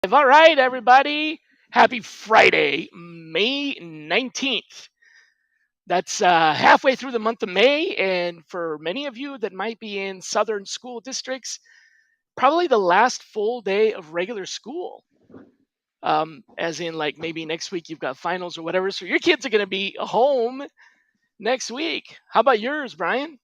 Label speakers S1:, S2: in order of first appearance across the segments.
S1: All right, everybody. Happy Friday, May 19th. That's halfway through the month of May. And for many of you that might be in southern school districts, probably the last full day of regular school. As in, like, maybe next week you've got finals or whatever. So your kids are going to be home next week. How about yours, Brian?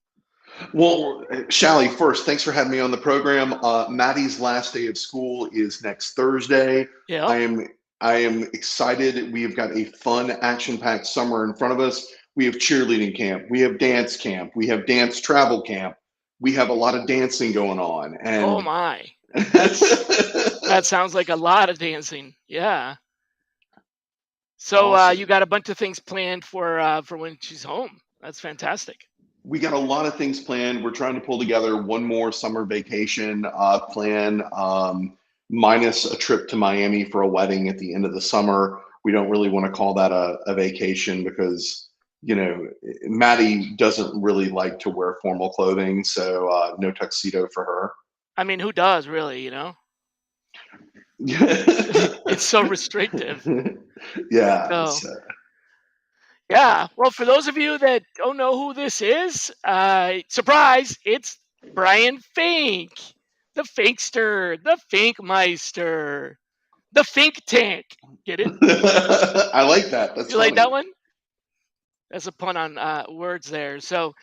S2: Well, Shally, first, thanks for having me on the program. Maddie's last day of school is next Thursday.
S1: Yeah.
S2: I am I am excited. We have got a fun, action-packed summer in front of us. We have cheerleading camp, we have dance camp, we have dance travel camp. We have a lot of dancing going on,
S1: Oh,
S2: and
S1: my. That sounds like a lot of dancing. Yeah. So you
S2: awesome.
S1: got a bunch of things planned for when she's home. That's fantastic.
S2: We got a lot of things planned. We're trying to pull together one more summer vacation plan, minus a trip to Miami for a wedding at the end of the summer. We don't really want to call that a vacation because, Maddie doesn't really like to wear formal clothing, so no tuxedo for
S1: I mean, who does really? It's so restrictive.
S2: her. Yeah.
S1: So yeah. Well, for those of you that don't know who this is, surprise! It's Brian Fink, the Finkster, the Finkmeister, the Fink Tank. Get it?
S2: I like that. That's
S1: You like that
S2: funny.
S1: one? That's a pun on words there. So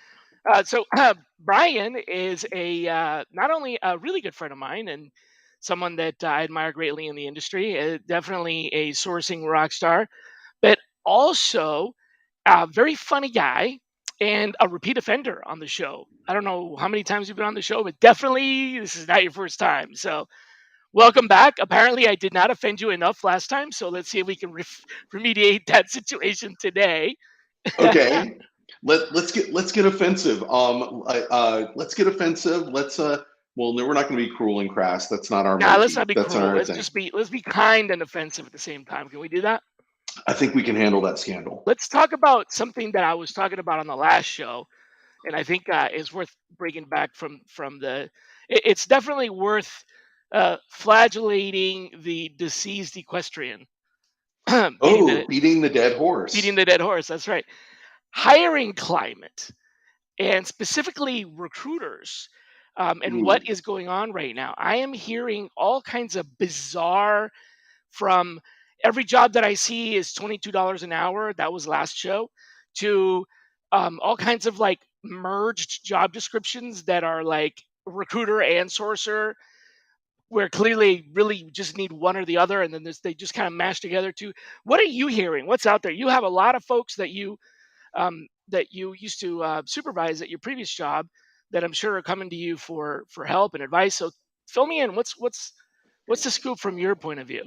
S1: Brian is a not only a really good friend of mine and someone that I admire greatly in the industry, definitely a sourcing rock star, but also a very funny guy and a repeat offender on the show. I don't know how many times you've been on the show, but definitely this is not your first time. So welcome back. Apparently, I did not offend you enough last time, so let's see if we can remediate that situation today.
S2: Okay, let's get offensive. Let's get offensive. Well, no, we're not going to be cruel and crass. That's not our
S1: Nah, let's not
S2: motif.
S1: be
S2: That's not
S1: cruel.
S2: our thing.
S1: Let's be kind and offensive at the same time. Can we do that?
S2: I think we can handle that scandal.
S1: Let's talk about something that I was talking about on the last show, and I think is worth bringing back from the. It's definitely worth flagellating the deceased equestrian,
S2: Oh, beating the dead
S1: beating
S2: horse.
S1: the dead horse. That's right. Hiring climate and specifically recruiters. And what
S2: Ooh.
S1: is going on right now? I am hearing all kinds of bizarre from every job that I see is $22 an hour. That was last show to all kinds of like merged job descriptions that are like recruiter and sourcer, where clearly really just need one or the other, and then they just kind of mash together too. What are you hearing? What's out there? You have a lot of folks that you used to supervise at your previous job that I'm sure are coming to you for help and advice. So fill me in. What's the scoop from your point of view?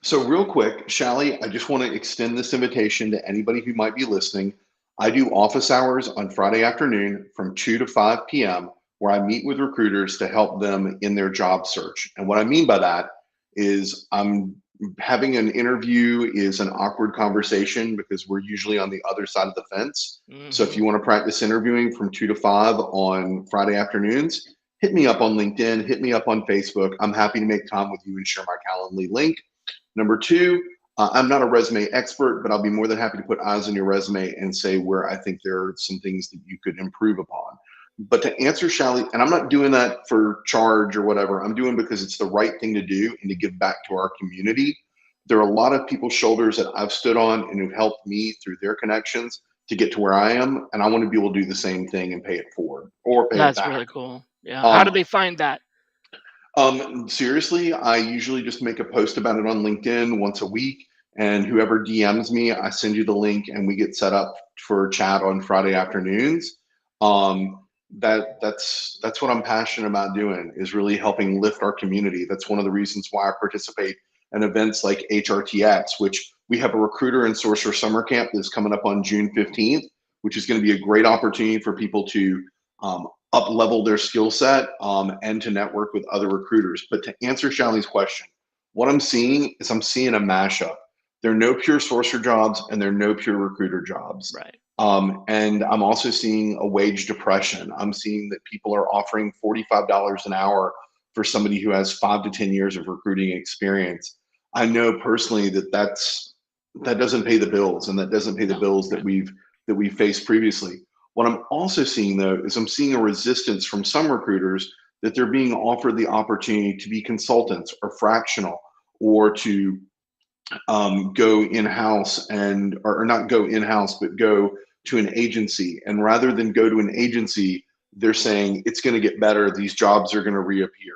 S2: So, real quick, Shally, I just want to extend this invitation to anybody who might be listening. I do office hours on Friday afternoon from 2 to 5 p.m., where I meet with recruiters to help them in their job search. And what I mean by that is I'm having an interview is an awkward conversation because we're usually on the other side of the fence. So if
S1: Hmm.
S2: you want to practice interviewing from 2 to 5 on Friday afternoons, hit me up on LinkedIn, hit me up on Facebook. I'm happy to make time with you and share my Calendly link. Number two, I'm not a resume expert, but I'll be more than happy to put eyes on your resume and say where I think there are some things that you could improve upon. But to answer Shally, and I'm not doing that for charge or whatever, I'm doing because it's the right thing to do and to give back to our community. There are a lot of people's shoulders that I've stood on and who've helped me through their connections to get to where I am. And I want to be able to do the same thing and pay it forward or pay it
S1: That's
S2: back.
S1: really cool. Yeah. How do
S2: Um,
S1: they find that?
S2: Seriously, I usually just make a post about it on LinkedIn once a week, and whoever DMs me, I send you the link, and we get set up for chat on Friday afternoons. That's what I'm passionate about doing is really helping lift our community. That's one of the reasons why I participate in events like HRTX, which we have a recruiter and sourcer summer camp that's coming up on June 15th, which is going to be a great opportunity for people to up level their skill set and to network with other recruiters. But to answer Shally's question, what I'm seeing is I'm seeing a mashup. There are no pure sourcer jobs and there are no pure recruiter jobs.
S1: Right.
S2: And I'm also seeing a wage depression. I'm seeing that people are offering $45 an hour for somebody who has 5 to 10 years of recruiting experience. I know personally that doesn't pay the bills, and that doesn't pay the
S1: No.
S2: bills
S1: Right.
S2: that we've faced previously. What I'm also seeing though is I'm seeing a resistance from some recruiters that they're being offered the opportunity to be consultants or fractional, or to go in house, and or not go in house, but go to an agency. And rather than go to an agency, they're saying it's going to get better. These jobs are going to reappear.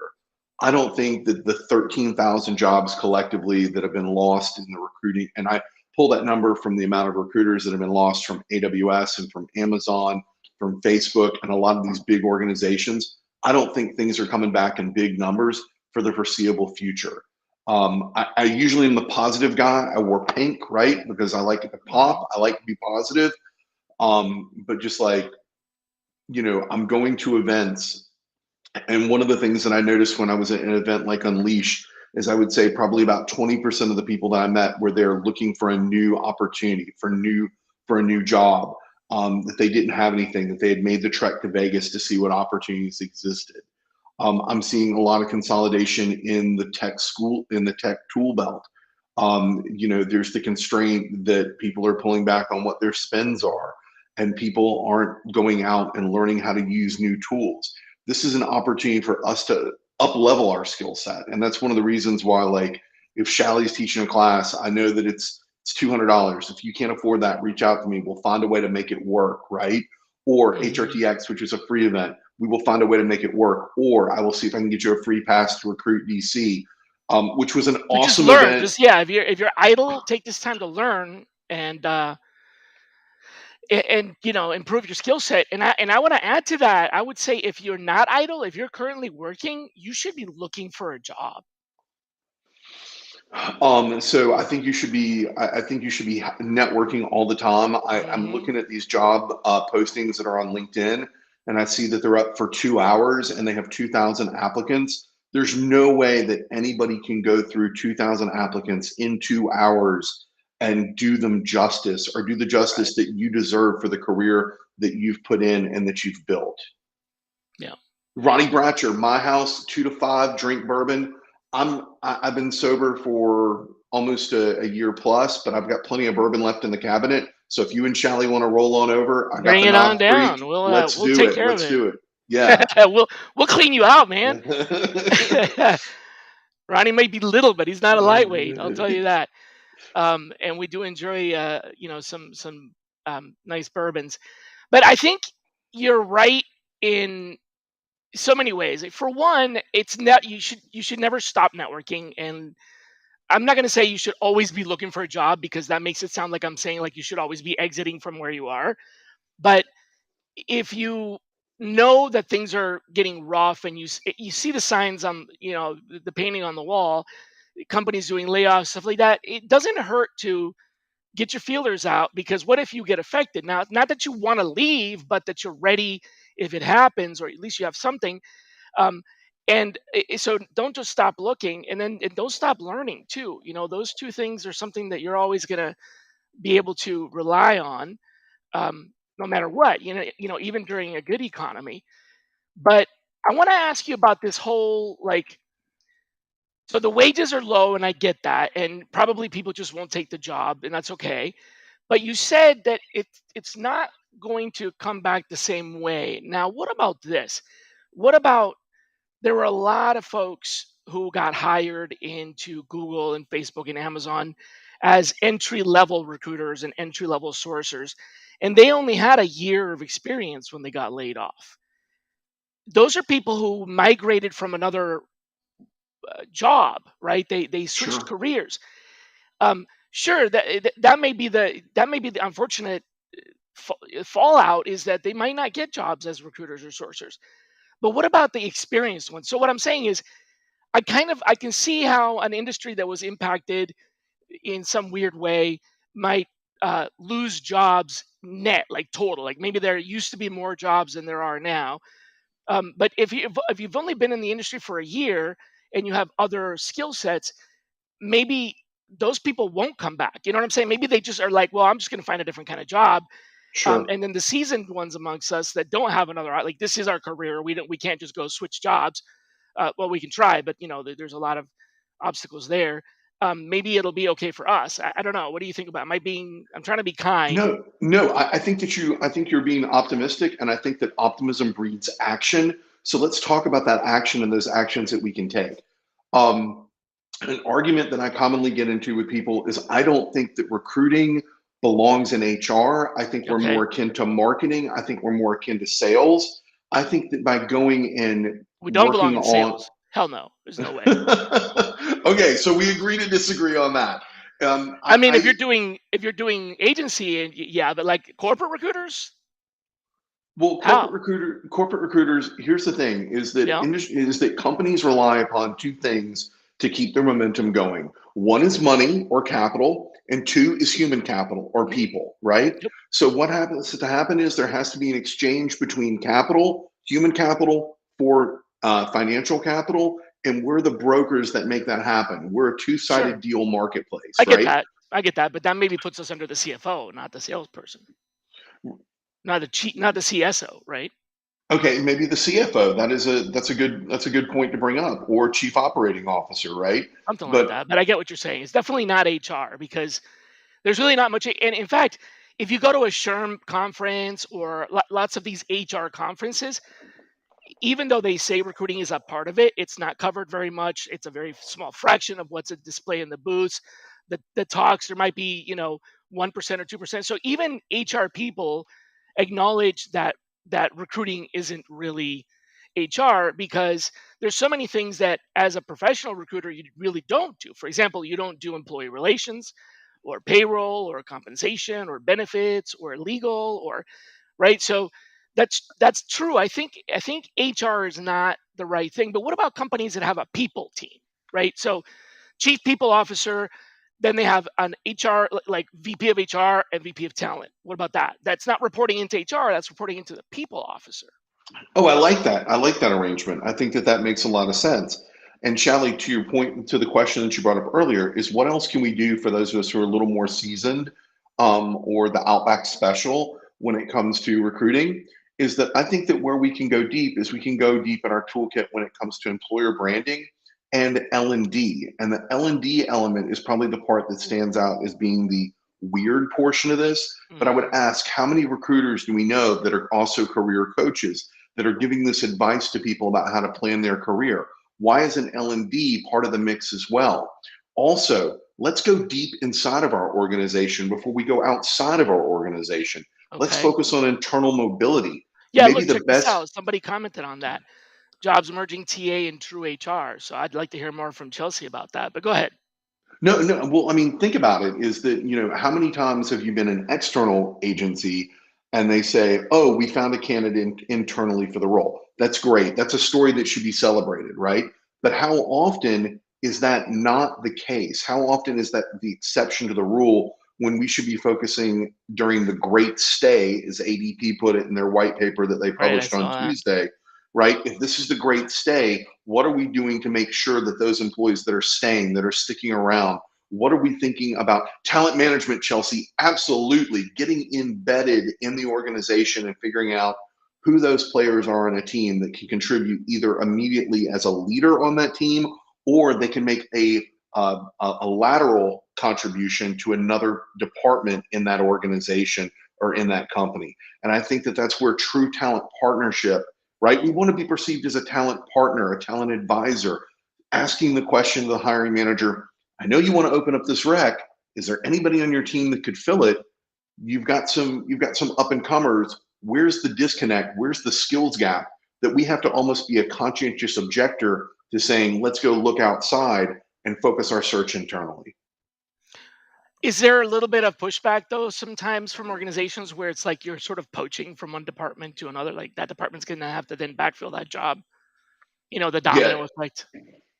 S2: I don't think that the 13,000 jobs collectively that have been lost in the recruiting, and I pull that number from the amount of recruiters that have been lost from AWS and from Amazon, from Facebook, and a lot of these big organizations. I don't think things are coming back in big numbers for the foreseeable future. I usually am the positive guy. I wore pink, right? Because I like it to
S1: Hmm.
S2: pop. I like to be positive. But just like, I'm going to events. And one of the things that I noticed when I was at an event like Unleash is I would say probably about 20% of the people that I met were there looking for a new opportunity, for a new job, that they didn't have anything, that they had made the trek to Vegas to see what opportunities existed. I'm seeing a lot of consolidation in the tech tool belt. There's the constraint that people are pulling back on what their spends are, and people aren't going out and learning how to use new tools. This is an opportunity for us to up level our skill set, and that's one of the reasons why, like, if Shally's teaching a class, I know that it's $200. If you can't afford that, reach out to me. We'll find a way to make it work, right? Or
S1: Hmm.
S2: HRTX, which is a free event, we will find a way to make it work. Or I will see if I can get you a free pass to Recruit DC, which was an
S1: But just
S2: awesome
S1: learn.
S2: event.
S1: Just yeah. If you're idle, take this time to learn and improve your skill set. And I want to add to that. I would say if you're not idle, if you're currently working, you should be looking for a job.
S2: So I think you should be. I think you should be networking all the time. I'm
S1: Hmm.
S2: looking at these job postings that are on LinkedIn, and I see that they're up for 2 hours, and they have 2,000 applicants. There's no way that anybody can go through 2,000 applicants in 2 hours and do them justice, or do the
S1: Right.
S2: justice that you deserve for the career that you've put in and that you've built.
S1: Yeah.
S2: Ronnie Bratcher, my house, 2 to 5, drink bourbon. I've been sober for almost a year plus, but I've got plenty of bourbon left in the cabinet. So if you and Shally want to roll on over, I got
S1: Bring
S2: the
S1: it on
S2: knob creek.
S1: down. We'll
S2: Let's
S1: we'll
S2: do
S1: take
S2: it.
S1: care of
S2: Let's
S1: it.
S2: do it. Yeah.
S1: we'll clean you out, man. Ronnie may be little, but he's not a lightweight. I'll tell you that. And we do enjoy, some nice bourbons. But I think you're right in so many ways. For one, it's not you should never stop networking. And I'm not going to say you should always be looking for a job, because that makes it sound like I'm saying like you should always be exiting from where you are. But if you know that things are getting rough, and you see the signs on, the painting on the wall, companies doing layoffs, stuff like that, it doesn't hurt to get your feelers out, because what if you get affected? Now, not that you want to leave, but that you're ready if it happens, or at least you have something. Um, so don't just stop looking, and don't stop learning too. Those two things are something that you're always going to be able to rely on, no matter what. Even during a good economy. But I want to ask you about this whole, like, so the wages are low, and I get that, and probably people just won't take the job, and that's okay. But you said that it's not going to come back the same way. Now, what about this? What about, there were a lot of folks who got hired into Google and Facebook and Amazon as entry level recruiters and entry level sourcers, and they only had a year of experience when they got laid off. Those are people who migrated from another job, right? They switched
S2: Sure.
S1: careers. Sure, that may be the unfortunate fallout, is that they might not get jobs as recruiters or sourcers. But what about the experienced ones? So what I'm saying is, I can see how an industry that was impacted in some weird way might lose jobs net, like total. Like maybe there used to be more jobs than there are now. But if you've only been in the industry for a year and you have other skill sets, maybe those people won't come back. You know what I'm saying? Maybe they just are like, well, I'm just going to find a different kind of job.
S2: Sure.
S1: And then the seasoned ones amongst us that don't have another, like, this is our career. We can't just go switch jobs. Well, we can try, but there's a lot of obstacles there. Maybe it'll be okay for us. I don't know. What do you think about? I'm trying to be kind.
S2: No, no, I think you're being optimistic, and I think that optimism breeds action. So let's talk about that action and those actions that we can take. Um, an argument that I commonly get into with people is I don't think that recruiting belongs in HR. I think we're more
S1: Okay.
S2: akin to marketing. I think we're more akin to sales. I think that by going and
S1: We don't belong
S2: working
S1: in
S2: on,
S1: sales. Hell no. There's no way.
S2: okay, so we agree to disagree on that.
S1: I mean, if you're doing agency, and yeah, but like corporate recruiters,
S2: Well,
S1: how?
S2: corporate recruiters, here's the thing
S1: Yeah.
S2: is that companies rely upon two things to keep their momentum going. One is money or capital, and two is human capital or
S1: Hmm.
S2: people, right?
S1: Yep.
S2: So what happens to happen is there has to be an exchange between capital, human capital for financial capital, and we're the brokers that make that happen. We're a two-sided
S1: Sure.
S2: deal marketplace,
S1: I get
S2: right?
S1: that. I get that. But that maybe puts us under the CFO, not the salesperson, not the CSO, right?
S2: Okay, maybe the CFO. That's a good point to bring up, or chief operating officer, right?
S1: Something like
S2: But
S1: that. But I get what you're saying. It's definitely not HR because there's really not much. And in fact, if you go to a SHRM conference or lots of these HR conferences, even though they say recruiting is a part of it, it's not covered very much. It's a very small fraction of what's a display in the booths. The talks, there might be, 1% or 2%. So even HR people acknowledge that recruiting isn't really HR because there's so many things that as a professional recruiter you really don't do. For example, you don't do employee relations or payroll or compensation or benefits or legal or right. So that's true. I think HR is not the right thing. But what about companies that have a people team, right? So chief people officer, then they have an HR like VP of HR and VP of talent. What about that? That's not reporting into HR. That's reporting into the people officer.
S2: oh, I like that. I like that arrangement. I think that that makes a lot of sense. And Shally, to your point, to the question that you brought up earlier, is what else can we do for those of us who are a little more seasoned, or the Outback special when it comes to recruiting? Is that I think that where we can go deep is we can go deep in our toolkit when it comes to employer branding and L&D. And the L&D element is probably the part that stands out as being the weird portion of this. But I would
S1: Mm,
S2: ask, how many recruiters do we know that are also career coaches, that are giving this advice to people about how to plan their career? Why is an L&D part of the mix as well? Also, let's go deep inside of our organization before we go outside of our organization. Let's
S1: okay.
S2: focus on internal mobility.
S1: Yeah,
S2: Maybe
S1: look,
S2: the
S1: check this
S2: best.
S1: out. Somebody commented on that. Jobs merging TA and true HR. So I'd like to hear more from Chelsea about that. But go ahead.
S2: No, no. Well, I mean, think about it. Is that, how many times have you been an external agency and they say, "Oh, we found a candidate internally for the role." That's great. That's a story that should be celebrated, right? But how often is that not the case? How often is that the exception to the rule when we should be focusing during the great stay, as ADP put it in their white paper that they
S1: Right, I
S2: published on
S1: saw that.
S2: Tuesday, right? If this is the great stay, what are we doing to make sure that those employees that are staying, that are sticking around, what are we thinking about talent management, Chelsea? Absolutely. Getting embedded in the organization and figuring out who those players are on a team that can contribute either immediately as a leader on that team, or they can make a lateral contribution to another department in that organization or in that company. And I think that that's where true talent partnership, right? We want to be perceived as a talent partner, a talent advisor, asking the question to the hiring manager, I know you want to open up this rec. Is there anybody on your team that could fill it? You've got some up and comers. Where's the disconnect? Where's the skills gap that we have to almost be a conscientious objector to saying, let's go look outside and focus our search internally?
S1: Is there a little bit of pushback though sometimes from organizations where it's like you're sort of poaching from one department to another, like that department's gonna have to then backfill that job, the
S2: Yeah,
S1: domino effect.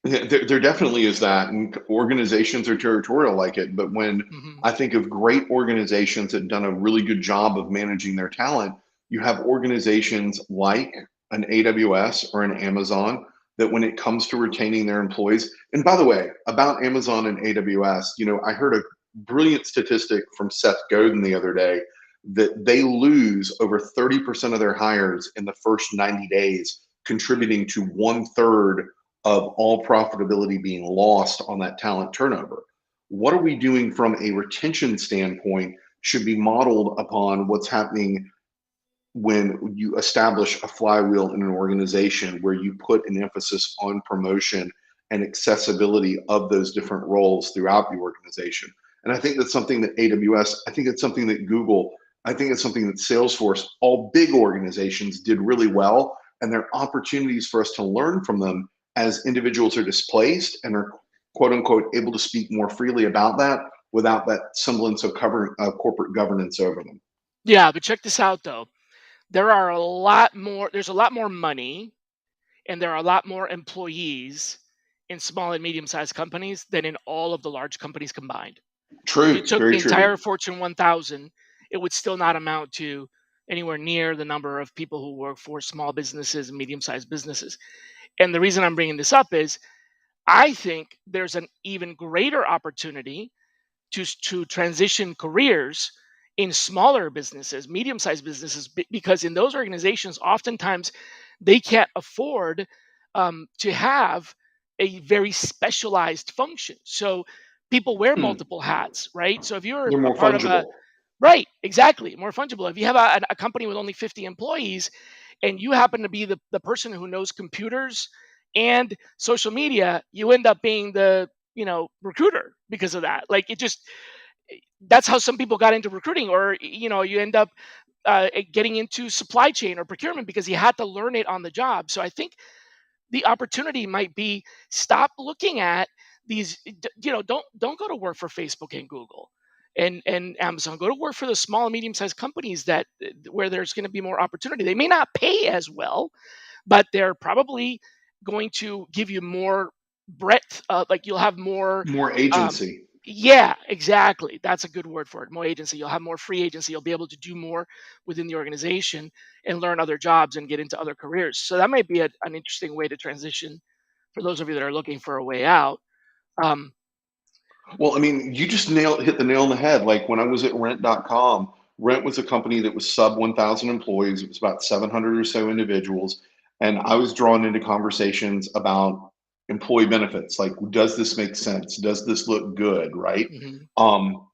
S2: there definitely is that, and organizations are territorial like it. But when
S1: Hmm.
S2: I think of great organizations that have done a really good job of managing their talent, you have organizations like an AWS or an Amazon that, when it comes to retaining their employees, and by the way, about Amazon and AWS, I heard a brilliant statistic from Seth Godin the other day that they lose over 30% of their hires in the first 90 days, contributing to one third of all profitability being lost on that talent turnover. What are we doing from a retention standpoint should be modeled upon what's happening when you establish a flywheel in an organization where you put an emphasis on promotion and accessibility of those different roles throughout the organization. And I think that's something that AWS, I think it's something that Google, I think it's something that Salesforce, all big organizations did really well. And there are opportunities for us to learn from them as individuals are displaced and are quote unquote able to speak more freely about that without that semblance of corporate governance over them.
S1: Yeah, but check this out though. There's a lot more money and there are a lot more employees in small and medium-sized companies than in all of the large companies combined. If you
S2: True,
S1: took
S2: very
S1: the
S2: true.
S1: entire Fortune 1000, it would still not amount to anywhere near the number of people who work for small businesses and medium-sized businesses. And the reason I'm bringing this up is I think there's an even greater opportunity to transition careers in smaller businesses, medium-sized businesses, because in those organizations, oftentimes they can't afford to have a very specialized function. So people wear
S2: Hmm.
S1: multiple hats, right? So if you're
S2: They're
S1: a
S2: more
S1: part of a
S2: fungible.
S1: right, exactly, more fungible. If you have a company with only 50 employees and you happen to be the person who knows computers and social media, you end up being the recruiter because of that. Like it just that's how some people got into recruiting, or you end up getting into supply chain or procurement because you had to learn it on the job. So I think the opportunity might be stop looking at these don't go to work for Facebook and Google and Amazon. Go to work for the small and medium sized companies that where there's going to be more opportunity. They may not pay as well, but they're probably going to give you more breadth, like you'll have more
S2: More
S1: um,
S2: agency.
S1: yeah, exactly, that's a good word for it, more agency. You'll have more free agency, you'll be able to do more within the organization and learn other jobs and get into other careers. So that might be an interesting way to transition for those of you that are looking for a way out. um,
S2: Well, I mean, you just hit the nail on the head. Like when I was at rent.com, Rent was a company that was sub 1,000 employees. It was about 700 or so individuals. And I was drawn into conversations about employee benefits. Like, does this make sense? Does this look good? Right?
S1: mhm.
S2: Um,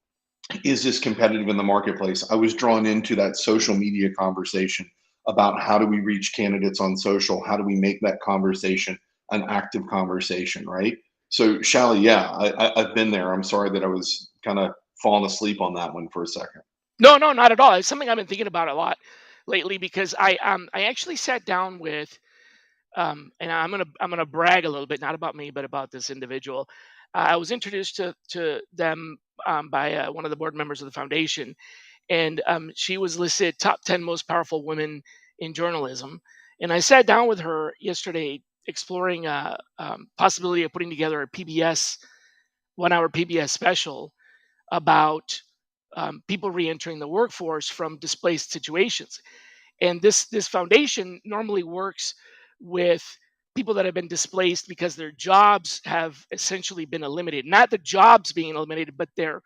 S2: is this competitive in the marketplace? I was drawn into that social media conversation about how do we reach candidates on social? How do we make that conversation an active conversation, right? So, Shally, yeah, I've been there. I'm sorry that I was kind of falling asleep on that one for a second.
S1: No, no, not at all. It's something I've been thinking about a lot lately because I actually sat down with and I'm gonna brag a little bit, not about me, but about this individual. I was introduced to them by one of the board members of the foundation, and she was listed top 10 most powerful women in journalism. And I sat down with her yesterday, exploring possibility of putting together a PBS 1 hour PBS special about people reentering the workforce from displaced situations. And this foundation normally works with people that have been displaced because their jobs have essentially been eliminated, not the jobs being eliminated but their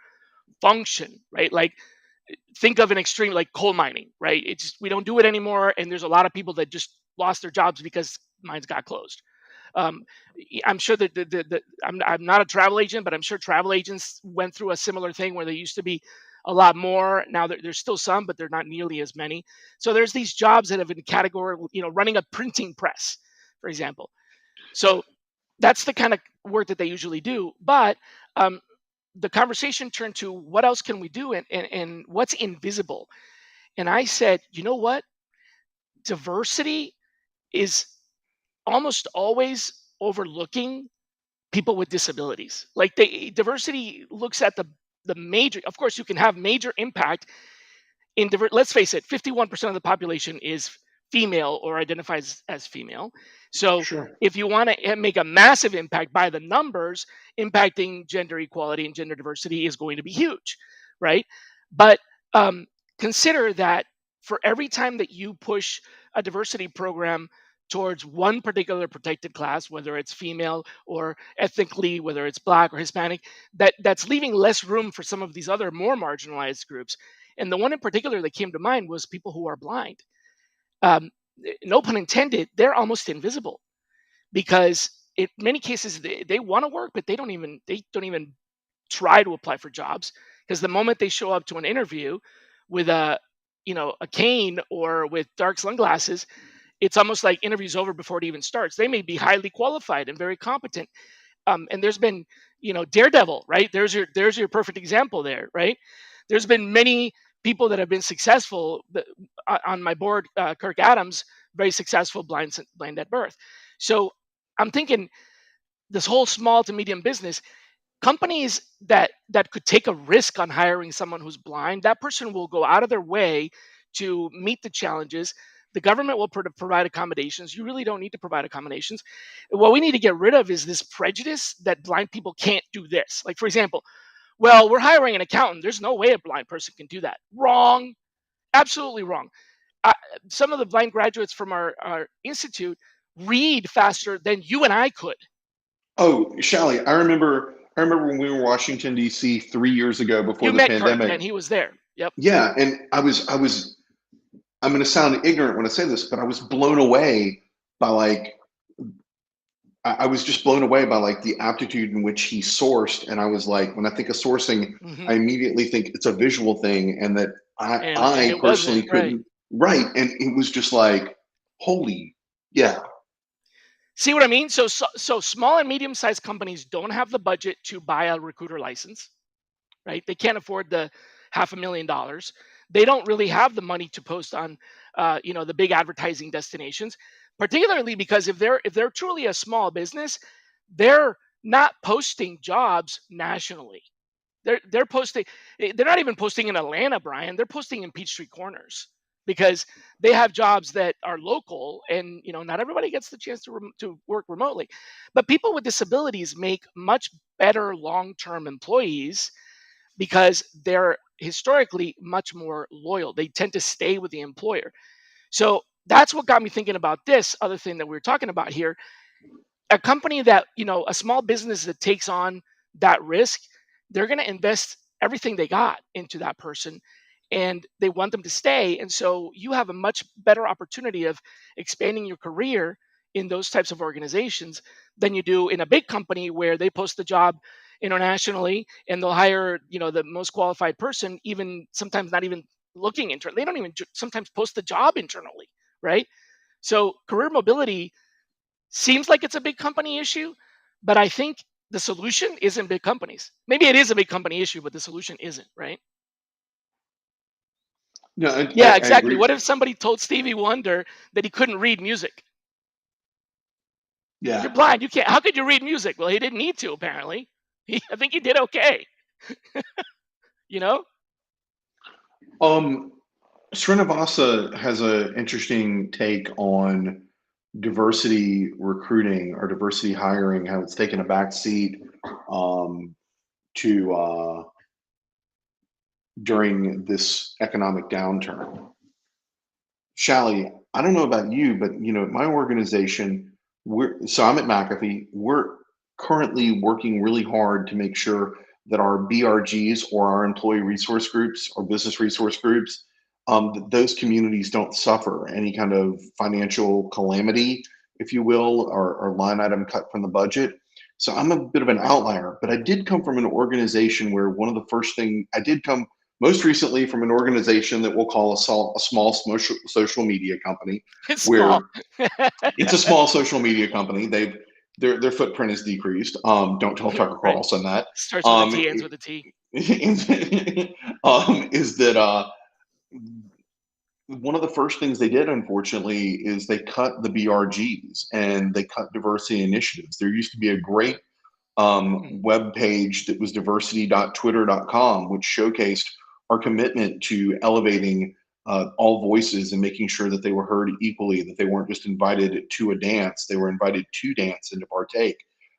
S1: function, right? Like think of an extreme like coal mining, right? It's we don't do it anymore and there's a lot of people that just lost their jobs because mines got closed. um, I'm sure that I'm not a travel agent, but I'm sure travel agents went through a similar thing where there used to be a lot more. Now there's still some, but they're not nearly as many. So there's these jobs that have been category, running a printing press, for example. So that's the kind of work that they usually do. But um, the conversation turned to what else can we do and what's invisible. And I said, you know what? Diversity is almost always overlooking people with disabilities. Like diversity looks at the major. Of course, you can have major impact in let's face it, 51% of the population is female or identifies as female. So
S2: Sure.
S1: if you want to make a massive impact by the numbers, impacting gender equality and gender diversity is going to be huge, right? But um, consider that for every time that you push a diversity program towards one particular protected class, whether it's female or ethnically, whether it's black or Hispanic, that's leaving less room for some of these other more marginalized groups. And the one in particular that came to mind was people who are blind. Um, no pun intended, they're almost invisible because in many cases they want to work, but they don't even try to apply for jobs, because the moment they show up to an interview with a cane or with dark sunglasses, it's almost like interview's over before it even starts. They may be highly qualified and very competent. And there's been, Daredevil, right? There's your perfect example there, right? There's been many people that have been successful on my board. Kirk Adams, very successful, blind at birth. So I'm thinking this whole small to medium business companies that could take a risk on hiring someone who's blind, that person will go out of their way to meet the challenges. The government will provide accommodations. You really don't need to provide accommodations. What we need to get rid of is this prejudice that blind people can't do this. Like, for example, well, we're hiring an accountant, there's no way a blind person can do that. Wrong. Absolutely wrong. uh, some of the blind graduates from our institute read faster than you and I could.
S2: Oh, Shally, I remember when we were in Washington D.C. 3 years ago before
S1: You
S2: the
S1: met Kirk,
S2: pandemic.
S1: and he was there. Yep.
S2: Yeah, and I'm going to sound ignorant when I say this, but I was blown away by like I was just blown away by like the aptitude in which he sourced, and I was like, when I think of sourcing,
S1: Hmm.
S2: I immediately think it's a visual thing, and that I
S1: And
S2: I
S1: it wasn't
S2: personally
S1: right.
S2: couldn't write, and it was just like, holy, yeah.
S1: See what I mean? So small and medium sized companies don't have the budget to buy a recruiter license, right? They can't afford the $500,000. They don't really have the money to post on, the big advertising destinations, particularly because if they're truly a small business, they're not posting jobs nationally. They're posting. They're not even posting in Atlanta, Brian. They're posting in Peachtree Corners because they have jobs that are local, and not everybody gets the chance to work remotely. But people with disabilities make much better long-term employees because they're historically much more loyal. They tend to stay with the employer. So that's what got me thinking about this other thing that we were talking about here. A company that, a small business that takes on that risk, they're going to invest everything they got into that person, and they want them to stay. And so you have a much better opportunity of expanding your career in those types of organizations than you do in a big company where they post the job internationally and they'll hire, the most qualified person, even sometimes not even looking internally. They don't even sometimes post the job internally, right? So career mobility seems like it's a big company issue, but I think the solution isn't big companies. Maybe it is a big company issue, but the solution isn't, right?
S2: No,
S1: Yeah,
S2: I
S1: exactly.
S2: agree.
S1: What if somebody told Stevie Wonder that he couldn't read music? You're
S2: Yeah.
S1: blind. You can't. How could you read music? Well, he didn't need to, apparently. I think he did okay. You know?
S2: Um, Srinivasa has an interesting take on diversity recruiting or diversity hiring, how it's taken a back seat um, to during this economic downturn. Shally, I don't know about you, but my organization, I'm at McAfee. We're currently working really hard to make sure that our BRGs or our employee resource groups or business resource groups, that those communities don't suffer any kind of financial calamity, if you will, or line item cut from the budget. So I'm a bit of an outlier, but I did come from an organization where one of the first thing I did come most recently from an organization that we'll call a small social media company,
S1: It's small.
S2: where it's a small social media company. Their footprint is decreased. Don't tell Tucker
S1: Right.
S2: Carlson that.
S1: Starts with a
S2: Um,
S1: T, ends with a T.
S2: is that one of the first things they did, unfortunately, is they cut the BRGs and they cut diversity initiatives. There used to be a great
S1: Hmm.
S2: web page that was diversity.twitter.com, which showcased our commitment to elevating all voices and making sure that they were heard equally, that they weren't just invited to a dance, they were invited to dance and to partake.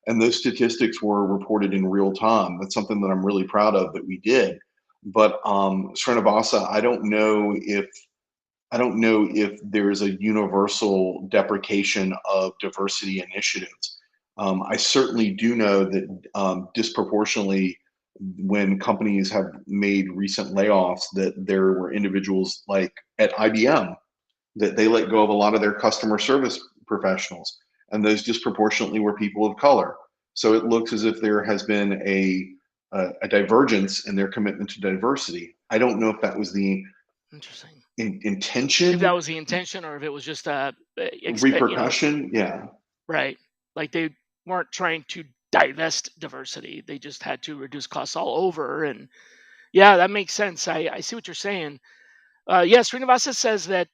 S2: And those statistics were reported in real time. That's something that I'm really proud of that we did. But Srinivasa, I don't know if there's a universal deprecation of diversity initiatives. I certainly do know that disproportionately, when companies have made recent layoffs, that there were individuals like at IBM that they let go of a lot of their customer service professionals. and those disproportionately were people of color. So it looks as if there has been a divergence in their commitment to diversity. I don't know if that was the
S1: Interesting. If that
S2: intention,
S1: was the intention, or if it was just
S2: repercussion. Yeah.
S1: right? Like they weren't trying to divest diversity; they just had to reduce costs all over. And yeah, that makes sense. I see what you're saying. Yes, Srinivasa says that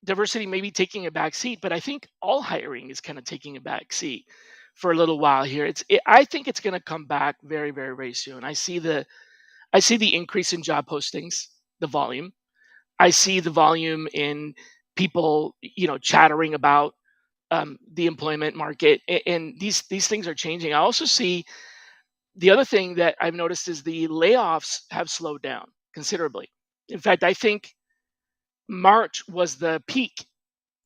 S1: diversity may be taking a back seat, but I think all hiring is kind of taking a back seat for a little while here. I think it's going to come back very, very, very soon. I see the increase in job postings, the volume. I see the volume in people, chattering about the employment market, and these things are changing. I also see the other thing that I've noticed is the layoffs have slowed down considerably. In fact, I think March was the peak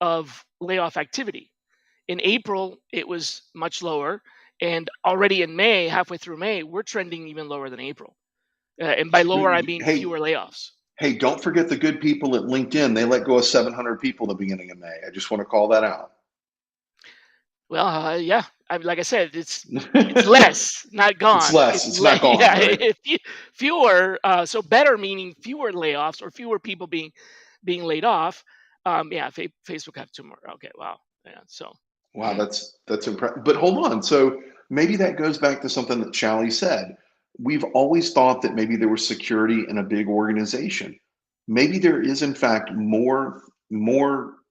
S1: of layoff activity. In April, it was much lower, and already in May, halfway through May, we're trending even lower than April. And by lower, I mean
S2: Hey,
S1: fewer layoffs.
S2: hey, don't forget the good people at LinkedIn. They let go of 700 people at the beginning of May. I just want to call that out.
S1: Well, yeah, like I said, it's less, not
S2: It's
S1: gone.
S2: less. It's not gone,
S1: Yeah,
S2: right?
S1: fewer. So better meaning fewer layoffs or fewer people being laid off. Yeah, Facebook have two more. Okay, wow. Yeah, so
S2: Wow, that's impressive. But hold on. So maybe that goes back to something that Shally said. We've always thought that maybe there was security in a big organization. Maybe there is, in fact, more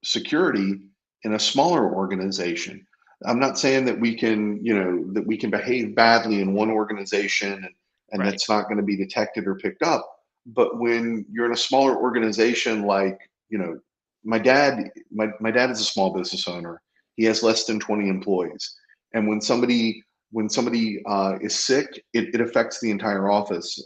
S2: security in a smaller organization. I'm not saying that we can, that we can behave badly in one organization and
S1: right,
S2: that's not going to be detected or picked up. But when you're in a smaller organization, like, my dad, my dad is a small business owner. He has less than 20 employees, and when somebody is sick, it affects the entire office.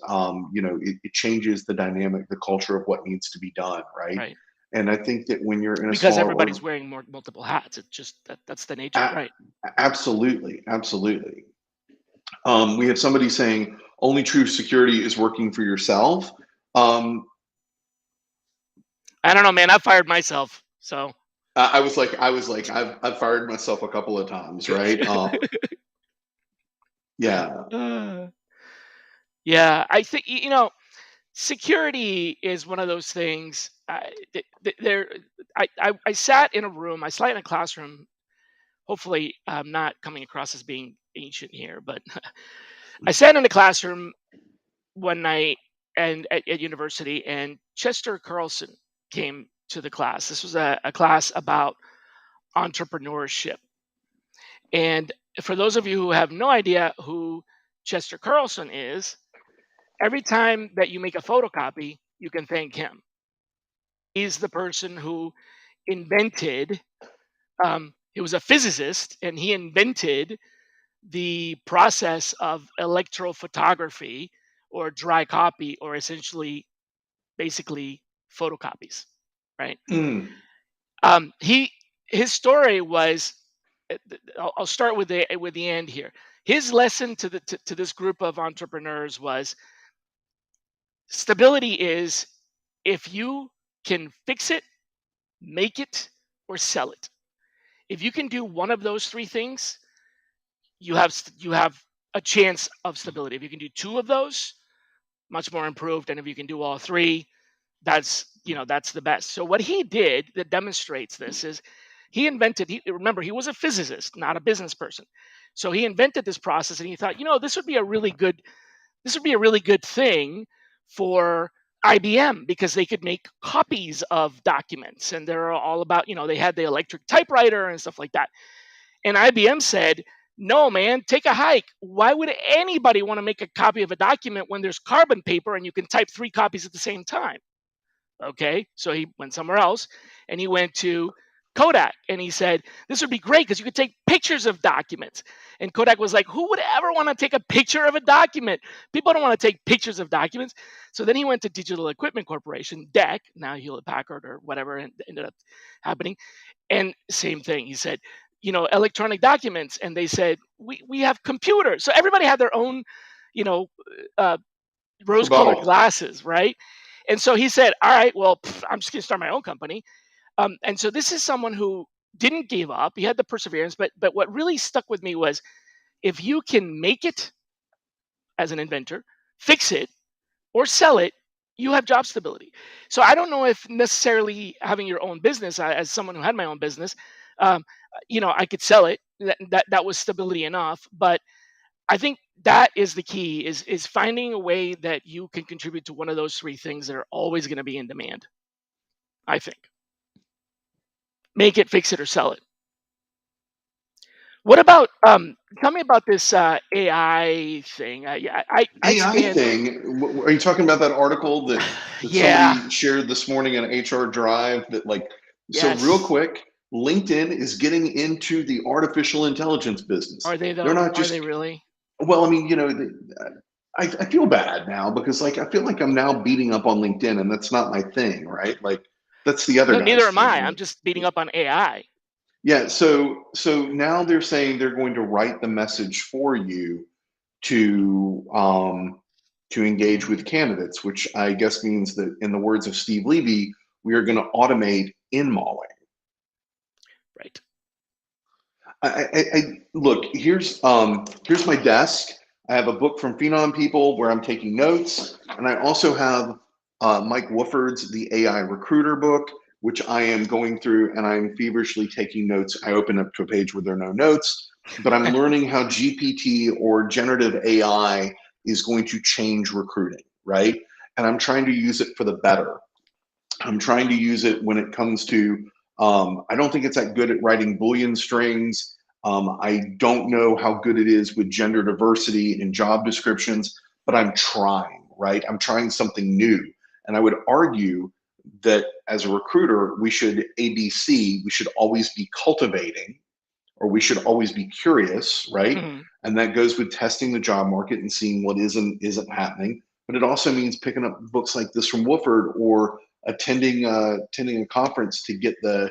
S2: It changes the dynamic, the culture of what needs to be done, right?
S1: right.
S2: And I think that when you're in a
S1: Because
S2: smaller
S1: everybody's wearing multiple hats. It's just that's the nature,
S2: a-
S1: right?
S2: absolutely, absolutely. We have somebody saying only true security is working for yourself. Um,
S1: I don't know, man. I fired myself, so
S2: I was like, I've fired myself a couple of times, right? Yeah.
S1: uh, yeah. I think security is one of those things. There, I sat in a room. I sat in a classroom. Hopefully, I'm not coming across as being ancient here, but I sat in a classroom one night and at university, and Chester Carlson came to the class. This was a class about entrepreneurship. And for those of you who have no idea who Chester Carlson is, every time that you make a photocopy, you can thank him. He's the person who invented, he was a physicist, and he invented the process of electrophotography or dry copy, or essentially, basically, photocopies, right?
S2: Mm.
S1: He his story was. I'll start with the end here. His lesson to this group of entrepreneurs was stability is if you can fix it, make it, or sell it. If you can do one of those three things, you have a chance of stability. If you can do two of those, much more improved, and if you can do all three, that's the best. So what he did that demonstrates this is remember, he was a physicist, not a business person. So he invented this process, and he thought, this would be a really good thing for IBM, because they could make copies of documents, and they're all about, they had the electric typewriter and stuff like that. And IBM said, no, man, take a hike. Why would anybody want to make a copy of a document when there's carbon paper and you can type three copies at the same time? Okay. So he went somewhere else, and he went to Kodak, and he said, this would be great because you could take pictures of documents. And Kodak was like, who would ever want to take a picture of a document? People don't want to take pictures of documents. So then he went to Digital Equipment Corporation, DEC, now Hewlett Packard or whatever, and ended up happening. And same thing. He said, electronic documents. And they said, we have computers. So everybody had their own, you know, uh, rose colored
S2: Rebuttal.
S1: glasses, right? And so he said, all right, well, I'm just going to start my own company. And so this is someone who didn't give up. He had the perseverance, but what really stuck with me was if you can make it as an inventor, fix it, or sell it, you have job stability. So I don't know if necessarily having your own business, as someone who had my own business, um, I could sell it. That was stability enough. But I think that is the key: is finding a way that you can contribute to one of those three things that are always going to be in demand. I think make it, fix it, or sell it. What about tell me about this AI thing? Yeah, I
S2: AI
S1: spent
S2: thing. Are you talking about that article that
S1: yeah,
S2: somebody shared this morning in HR Drive? That like, so real
S1: yes.
S2: quick, LinkedIn is getting into the artificial intelligence
S1: Are
S2: business.
S1: they
S2: They're
S1: though?
S2: not
S1: Are they
S2: just
S1: really?
S2: well. I mean, I feel bad now because like I feel like I'm now beating up on LinkedIn, and that's not my thing, right? Like that's the other
S1: No,
S2: guy's
S1: neither am I. I'm
S2: thing.
S1: just beating up on AI.
S2: Yeah. So now they're saying they're going to write the message for you to engage
S1: Mhm.
S2: with candidates, which I guess means that, in the words of Steve Levy, we are going to automate in-malling.
S1: Right.
S2: Look. Here's my desk. I have a book from Phenom People where I'm taking notes, and I also have Mike Wooford's The AI Recruiter book, which I am going through, and I'm feverishly taking notes. I open up to a page where there are no notes, but I'm learning how GPT or generative AI is going to change recruiting, right? And I'm trying to use it for the better. I'm trying to use it when it comes to, I don't think it's that good at writing Boolean strings. I don't know how good it is with gender diversity in job descriptions, but I'm trying, right? I'm trying something new. And I would argue that as a recruiter, we should ABC, we should always be cultivating, or we should always be curious, right?
S1: Mhm.
S2: And that goes with testing the job market and seeing what isn't happening. But it also means picking up books like this from Wooford, or attending a conference to get to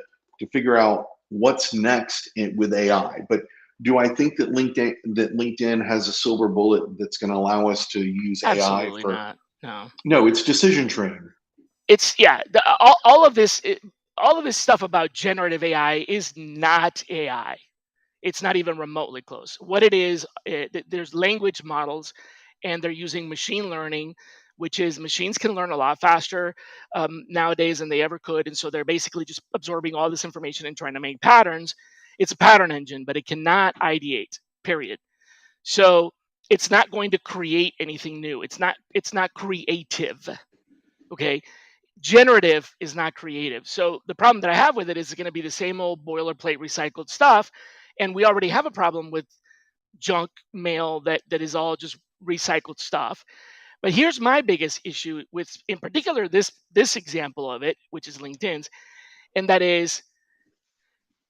S2: figure out what's next with AI. But do I think that LinkedIn has a silver bullet that's going to allow us to use AI
S1: Absolutely
S2: for?
S1: not. No.
S2: No, it's decision training.
S1: It's yeah. All of this stuff about generative AI is not AI. It's not even remotely close. What it is, there's language models, and they're using machine learning, which is machines can learn a lot faster nowadays than they ever could, and so they're basically just absorbing all this information and trying to make patterns. It's a pattern engine, but it cannot ideate. Period. So it's not going to create anything new. It's not creative. Okay, generative is not creative. So the problem that I have with it is it's going to be the same old boilerplate recycled stuff, and we already have a problem with junk mail that is all just recycled stuff. But here's my biggest issue with, in particular, this example of it, which is LinkedIn's, and that is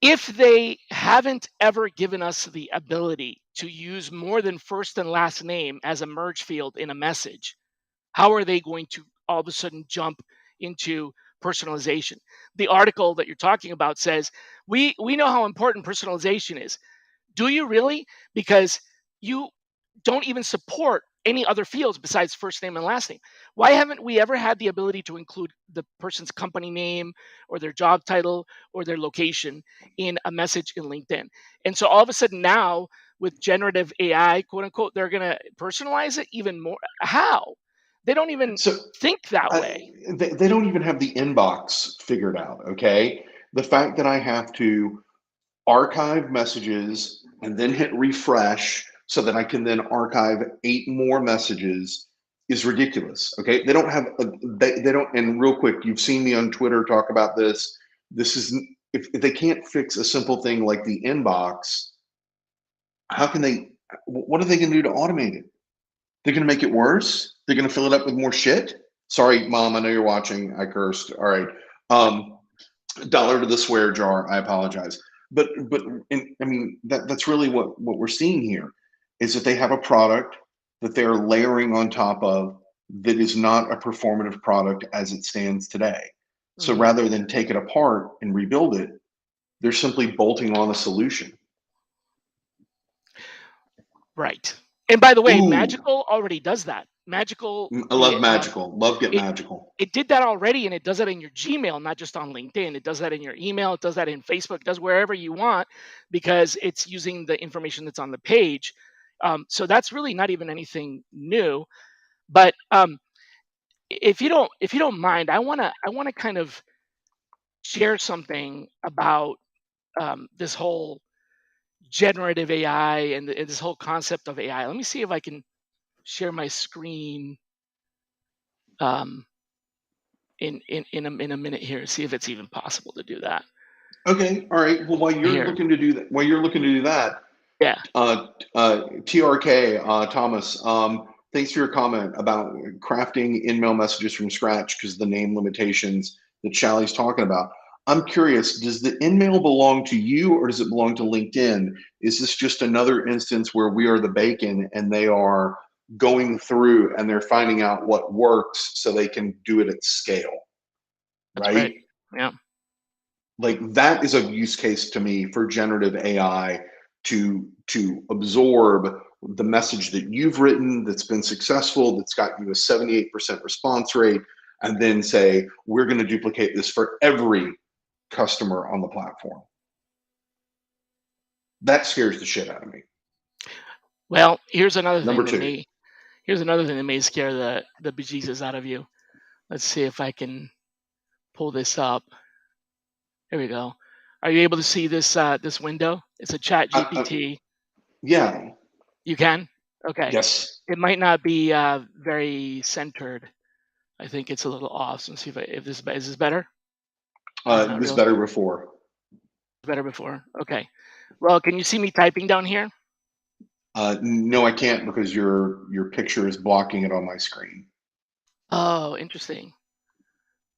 S1: if they haven't ever given us the ability to use more than first and last name as a merge field in a message, how are they going to all of a sudden jump into personalization? The article that you're talking about says we know how important personalization is. Do you really? Because you don't even support any other fields besides first name and last name. Why haven't we ever had the ability to include the person's company name or their job title or their location in a message in LinkedIn? And so all of a sudden now, with generative AI, quote unquote, they're going to personalize it even more. How? They don't even
S2: So
S1: think that
S2: I,
S1: way.
S2: they don't even have the inbox figured out. Okay, the fact that I have to archive messages and then hit refresh so that I can then archive 8 more messages is ridiculous. Okay, they don't have they don't. And real quick, you've seen me on Twitter talk about this. This is, if they can't fix a simple thing like the inbox, how can they? What are they going to do to automate it? They're going to make it worse. They're going to fill it up with more shit. Sorry, mom. I know you're watching. I cursed. All right. Um, dollar to the swear jar. I apologize. I mean that's really what we're seeing here is that they have a product that they're layering on top of that is not a performative product as it stands today. So
S1: Hmm.
S2: rather than take it apart and rebuild it, they're simply bolting on a solution.
S1: Right. And by the way,
S2: Ooh,
S1: Magical already does that. Magical,
S2: I love Magical. Love Get
S1: it
S2: Magical.
S1: it did that already, and it does that in your Gmail, not just on LinkedIn. It does that in your email. It does that in Facebook. It does wherever you want because it's using the information that's on the page. So that's really not even anything new. But if you don't mind, I wanna kind of share something about this whole generative AI and this whole concept of AI. Let me see if I can share my screen um, in a minute here. See if it's even possible to do that
S2: Okay, all right. Well,
S1: here.
S2: while you're looking to do that,
S1: Yeah,
S2: TRK Thomas, thanks for your comment about crafting in-mail messages from scratch because the name limitations that Shally's talking about. I'm curious, does the in-mail belong to you or does it belong to LinkedIn? Is this just another instance where we are the bacon and they are going through and they're finding out what works so they can do it at scale,
S1: that's right.
S2: right?
S1: Yeah,
S2: Like that is a use case to me for generative AI to absorb the message that you've written that's been successful, that's got you a 78% response rate, and then say, we're going to duplicate this for every customer on the platform. That scares the shit out of me.
S1: well, here's another
S2: Number
S1: thing that
S2: two.
S1: may here's another thing that may scare the bejesus out of you. Let's see if I can pull this up. Here we go. Are you able to see this window? It's a Chat
S2: I,
S1: GPT.
S2: yeah.
S1: You can? Okay.
S2: Yes.
S1: It might not be very centered. I think it's a little off. So let's see if this is this better. Or
S2: It
S1: not
S2: was
S1: really.
S2: better before.
S1: Better before. Okay. Well, can you see me typing down here?
S2: No, I can't because your picture is blocking it on my screen.
S1: Oh, interesting.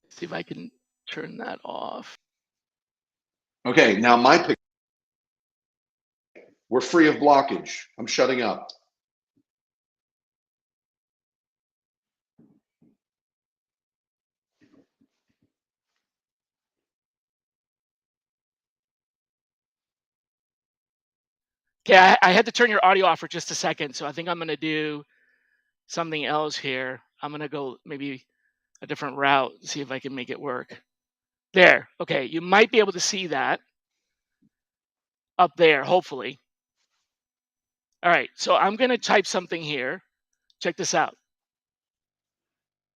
S1: Let's see if I can turn that off.
S2: Okay, now my picture. We're free of blockage. I'm shutting up.
S1: Okay, I had to turn your audio off for just a second, so I think I'm gonna do something else here. I'm gonna go maybe a different route, see if I can make it work. There. Okay, you might be able to see that up there, hopefully. All right, so I'm gonna type something here. Check this out.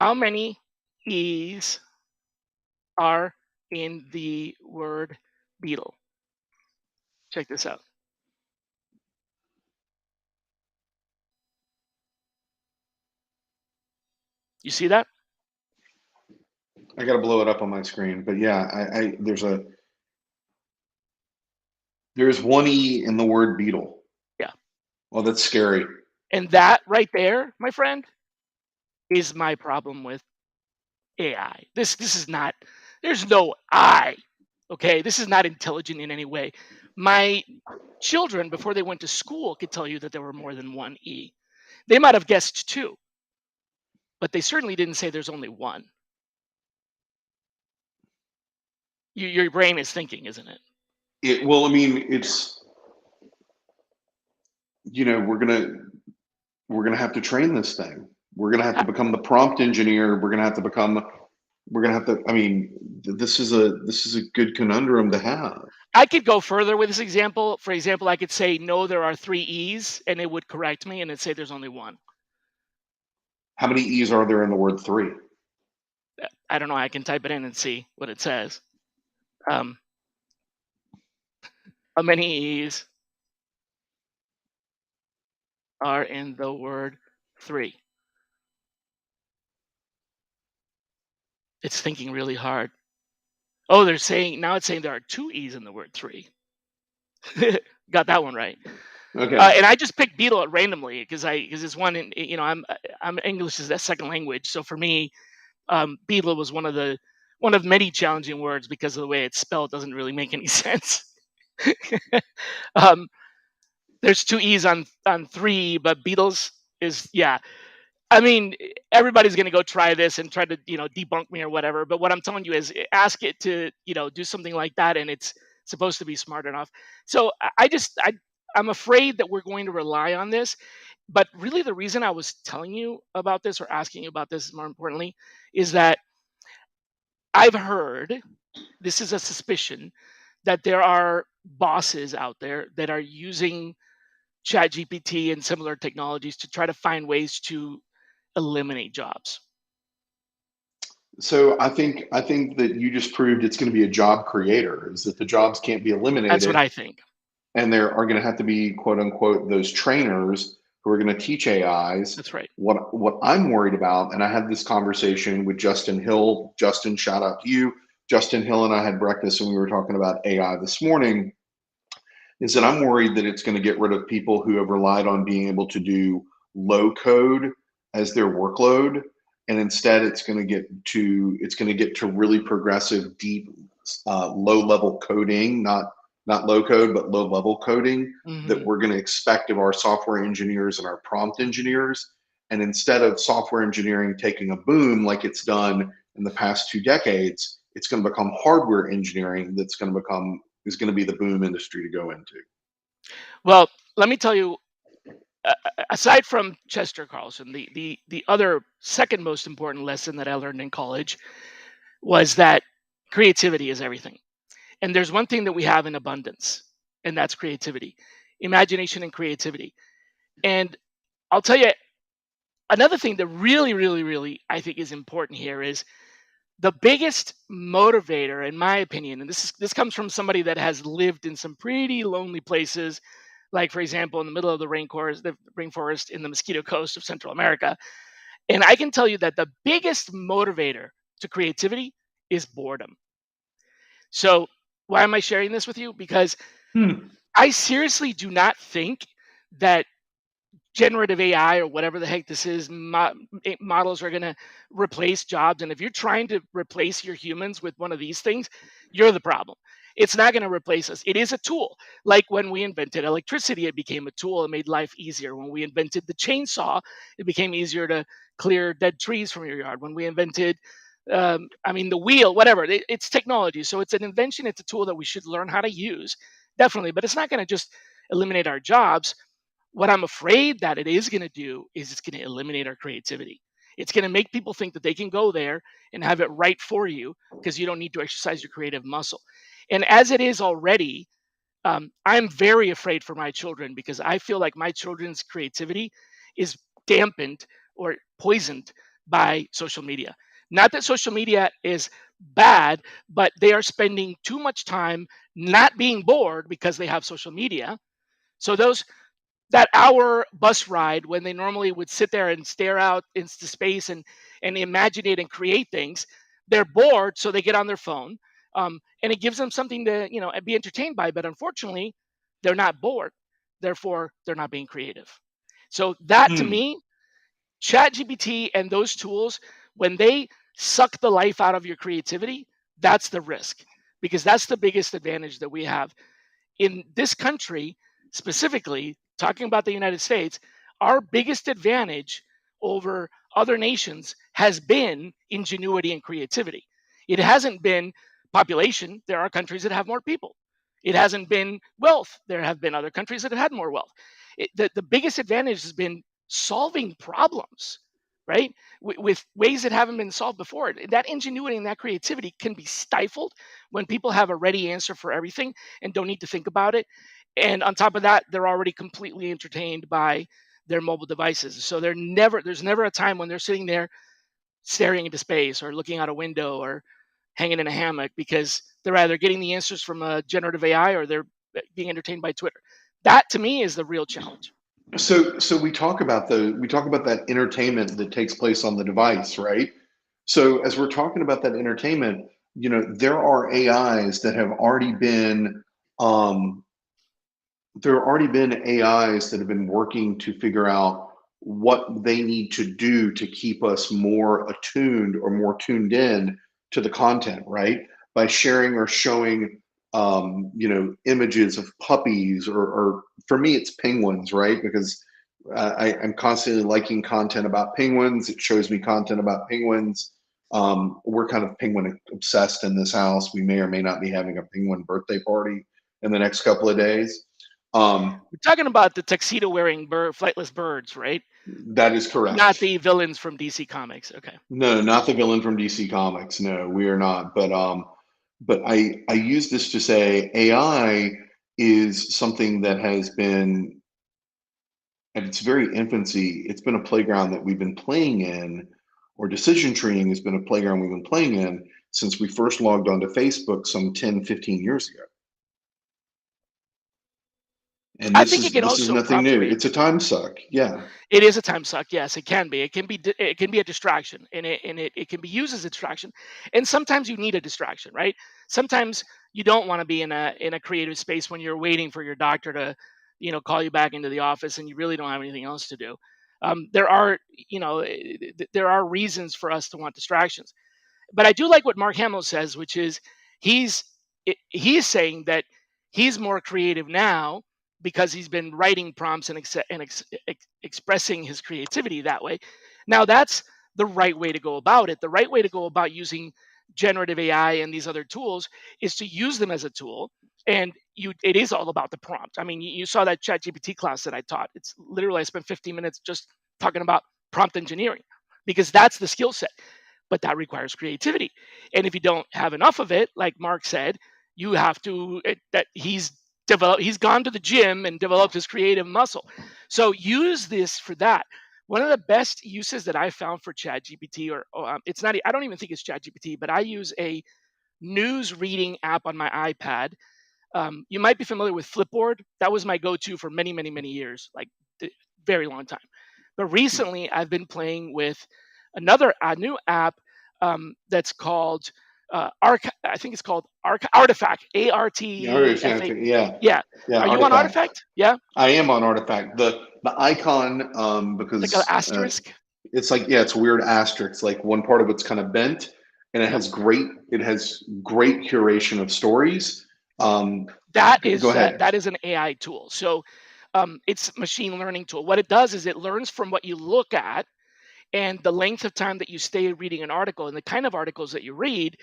S1: How many E's are in the word beetle? Check this out. You see that?
S2: I got to blow it up on my screen, but yeah, there's one e in the word beetle.
S1: Yeah.
S2: Well, that's scary.
S1: And that right there, my friend, is my problem with AI. This is not. There's no I. Okay, this is not intelligent in any way. My children, before they went to school, could tell you that there were more than one E. They might have guessed two, but they certainly didn't say there's only one. Your brain is thinking, isn't it?
S2: Well, I mean, it's we're gonna have to train this thing. We're gonna have to
S1: I,
S2: become the prompt engineer. We're gonna have to become. We're gonna have to. I mean, this is a good conundrum to have.
S1: I could go further with this example. For example, I could say no, there are three E's, and it would correct me, and it'd say there's only one.
S2: How many e's are there in the word three?
S1: I don't know. I can type it in and see what it says. Um, how many E's are in the word three? It's thinking really hard. Oh, they're saying now it's saying there are two E's in the word three. Got that one right.
S2: Okay.
S1: And I just picked beetle randomly because it's one in I'm English is that second language. So for me, beetle was one of many challenging words because of the way it's spelled doesn't really make any sense. um, there's two E's on three, but beetles is yeah. I mean, everybody's going to go try this and try to, debunk me or whatever. But what I'm telling you is ask it to, do something like that. And it's supposed to be smart enough. So I'm afraid that we're going to rely on this. But really, the reason I was telling you about this or asking you about this, more importantly, is that I've heard, this is a suspicion, that there are bosses out there that are using ChatGPT and similar technologies to try to find ways to eliminate jobs.
S2: So I think that you just proved it's going to be a job creator, is that the jobs can't be
S1: That's what
S2: eliminated,
S1: I think.
S2: and there are going to have to be quote unquote those trainers who are going to teach AIs.
S1: That's right.
S2: What I'm worried about, and I had this conversation with Justin Hill. Justin, shout out to you. Justin Hill and I had breakfast and we were talking about AI this morning. Is that I'm worried that it's going to get rid of people who have relied on being able to do low code as their workload, and instead it's going to get to really progressive, deep, low level coding, not low code, but low level coding that
S1: Hmm.
S2: we're going to expect of our software engineers and our prompt engineers. And instead of software engineering taking a boom like it's done in the past 2 decades, it's going to become hardware engineering that's going to become is going to be the boom industry to go into.
S1: Well, let me tell you, aside from Chester Carlson, the other second most important lesson that I learned in college was that creativity is everything. And there's one thing that we have in abundance, and that's creativity, imagination, and creativity. And I'll tell you another thing that really, really, really I think is important here is the biggest motivator, in my opinion, and this comes from somebody that has lived in some pretty lonely places, like for example, in the middle of the rainforest in the Mosquito Coast of Central America. And I can tell you that the biggest motivator to creativity is boredom. So why am I sharing this with you? Because
S2: Hmm.
S1: I seriously do not think that generative AI or whatever the heck this is, models are going to replace jobs. And if you're trying to replace your humans with one of these things, you're the problem. It's not going to replace us. It is a tool. Like when we invented electricity, it became a tool and made life easier. When we invented the chainsaw, it became easier to clear dead trees from your yard. When we invented, the wheel, whatever, it's technology. So it's an invention, it's a tool that we should learn how to use, definitely. But it's not going to just eliminate our jobs. What I'm afraid that it is going to do is it's going to eliminate our creativity. It's going to make people think that they can go there and have it right for you because you don't need to exercise your creative muscle. And as it is already, I'm very afraid for my children because I feel like my children's creativity is dampened or poisoned by social media. Not that social media is bad, but they are spending too much time not being bored because they have social media. So that hour bus ride when they normally would sit there and stare out into space and imagine it and create things, they're bored, so they get on their phone, and it gives them something to be entertained by. But unfortunately, they're not bored, therefore they're not being creative. So that to
S2: Hmm.
S1: me, ChatGPT and those tools, when they suck the life out of your creativity, that's the risk, because that's the biggest advantage that we have in this country, specifically talking about the United States. Our biggest advantage over other nations has been ingenuity and creativity. It hasn't been population. There are countries that have more people. It hasn't been wealth. There have been other countries that have had more wealth. The biggest advantage has been solving problems, right? With ways that haven't been solved before. That ingenuity and that creativity can be stifled when people have a ready answer for everything and don't need to think about it. And on top of that, they're already completely entertained by their mobile devices. So there's never a time when they're sitting there staring into space or looking out a window or hanging in a hammock, because they're either getting the answers from a generative AI or they're being entertained by Twitter. That to me is the real challenge.
S2: So we talk about that entertainment that takes place on the device, right? So as we're talking about that entertainment, there are AIs that have already been um, there have already been AIs that have been working to figure out what they need to do to keep us more attuned or more tuned in to the content, right? By sharing or showing, images of puppies, or for me, it's penguins, right? Because I'm constantly liking content about penguins. It shows me content about penguins. We're kind of penguin obsessed in this house. We may or may not be having a penguin birthday party in the next couple of days.
S1: We're talking about the tuxedo wearing flightless birds, right?
S2: That is
S1: Not
S2: correct.
S1: the villains from DC Comics. Okay.
S2: No, not the villain from DC Comics. No, we are not. But I use this to say AI is something that has been at its very infancy. It's been a playground that we've been playing in, or decision treeing has been a playground we've been playing in since we first logged onto Facebook some 10, 15 years ago. And
S1: I
S2: this
S1: think it
S2: is
S1: can
S2: this is
S1: also
S2: nothing
S1: prompt
S2: new.
S1: create.
S2: It's a time suck. Yeah.
S1: It is a time suck. Yes, it can be. It can be a distraction, and it can be used as a distraction. And sometimes you need a distraction, right? Sometimes you don't want to be in a creative space when you're waiting for your doctor to, call you back into the office, and you really don't have anything else to do. There are, there are reasons for us to want distractions. But I do like what Mark Hamill says, which is he's he's saying that he's more creative now because he's been writing prompts and expressing his creativity that way. Now that's the right way to go about it. The right way to go about using generative AI and these other tools is to use them as a tool. And it is all about the prompt. I mean, you saw that ChatGPT class that I taught. It's literally I spent 15 minutes just talking about prompt engineering because that's the skill set, but that requires creativity. And if you don't have enough of it, like Mark said, you have to that he's gone to the gym and developed his creative muscle. So use this for that. One of the best uses that I found for Chat GPT, it's not, I don't even think it's Chat GPT, but I use a news reading app on my iPad. You might be familiar with Flipboard. That was my go-to for many, many, many years, like very long time. But recently, I've been playing with a new app that's called I think it's called Artifact.
S2: Yeah,
S1: Artfa.
S2: Artifact. Yeah,
S1: Yeah.
S2: yeah,
S1: Are you on
S2: Artifact.
S1: Artifact? Yeah.
S2: I am on Artifact. The icon,
S1: Like an
S2: because
S1: asterisk.
S2: it's like, yeah, it's a weird asterisk. Like one part of it's kind of bent, and
S1: Yep.
S2: it has great curation of stories. Um, go ahead.
S1: That is an AI tool. So it's a machine learning tool. What it does is it learns from what you look at and the length of time that you stay reading an article and the kind of articles that you read,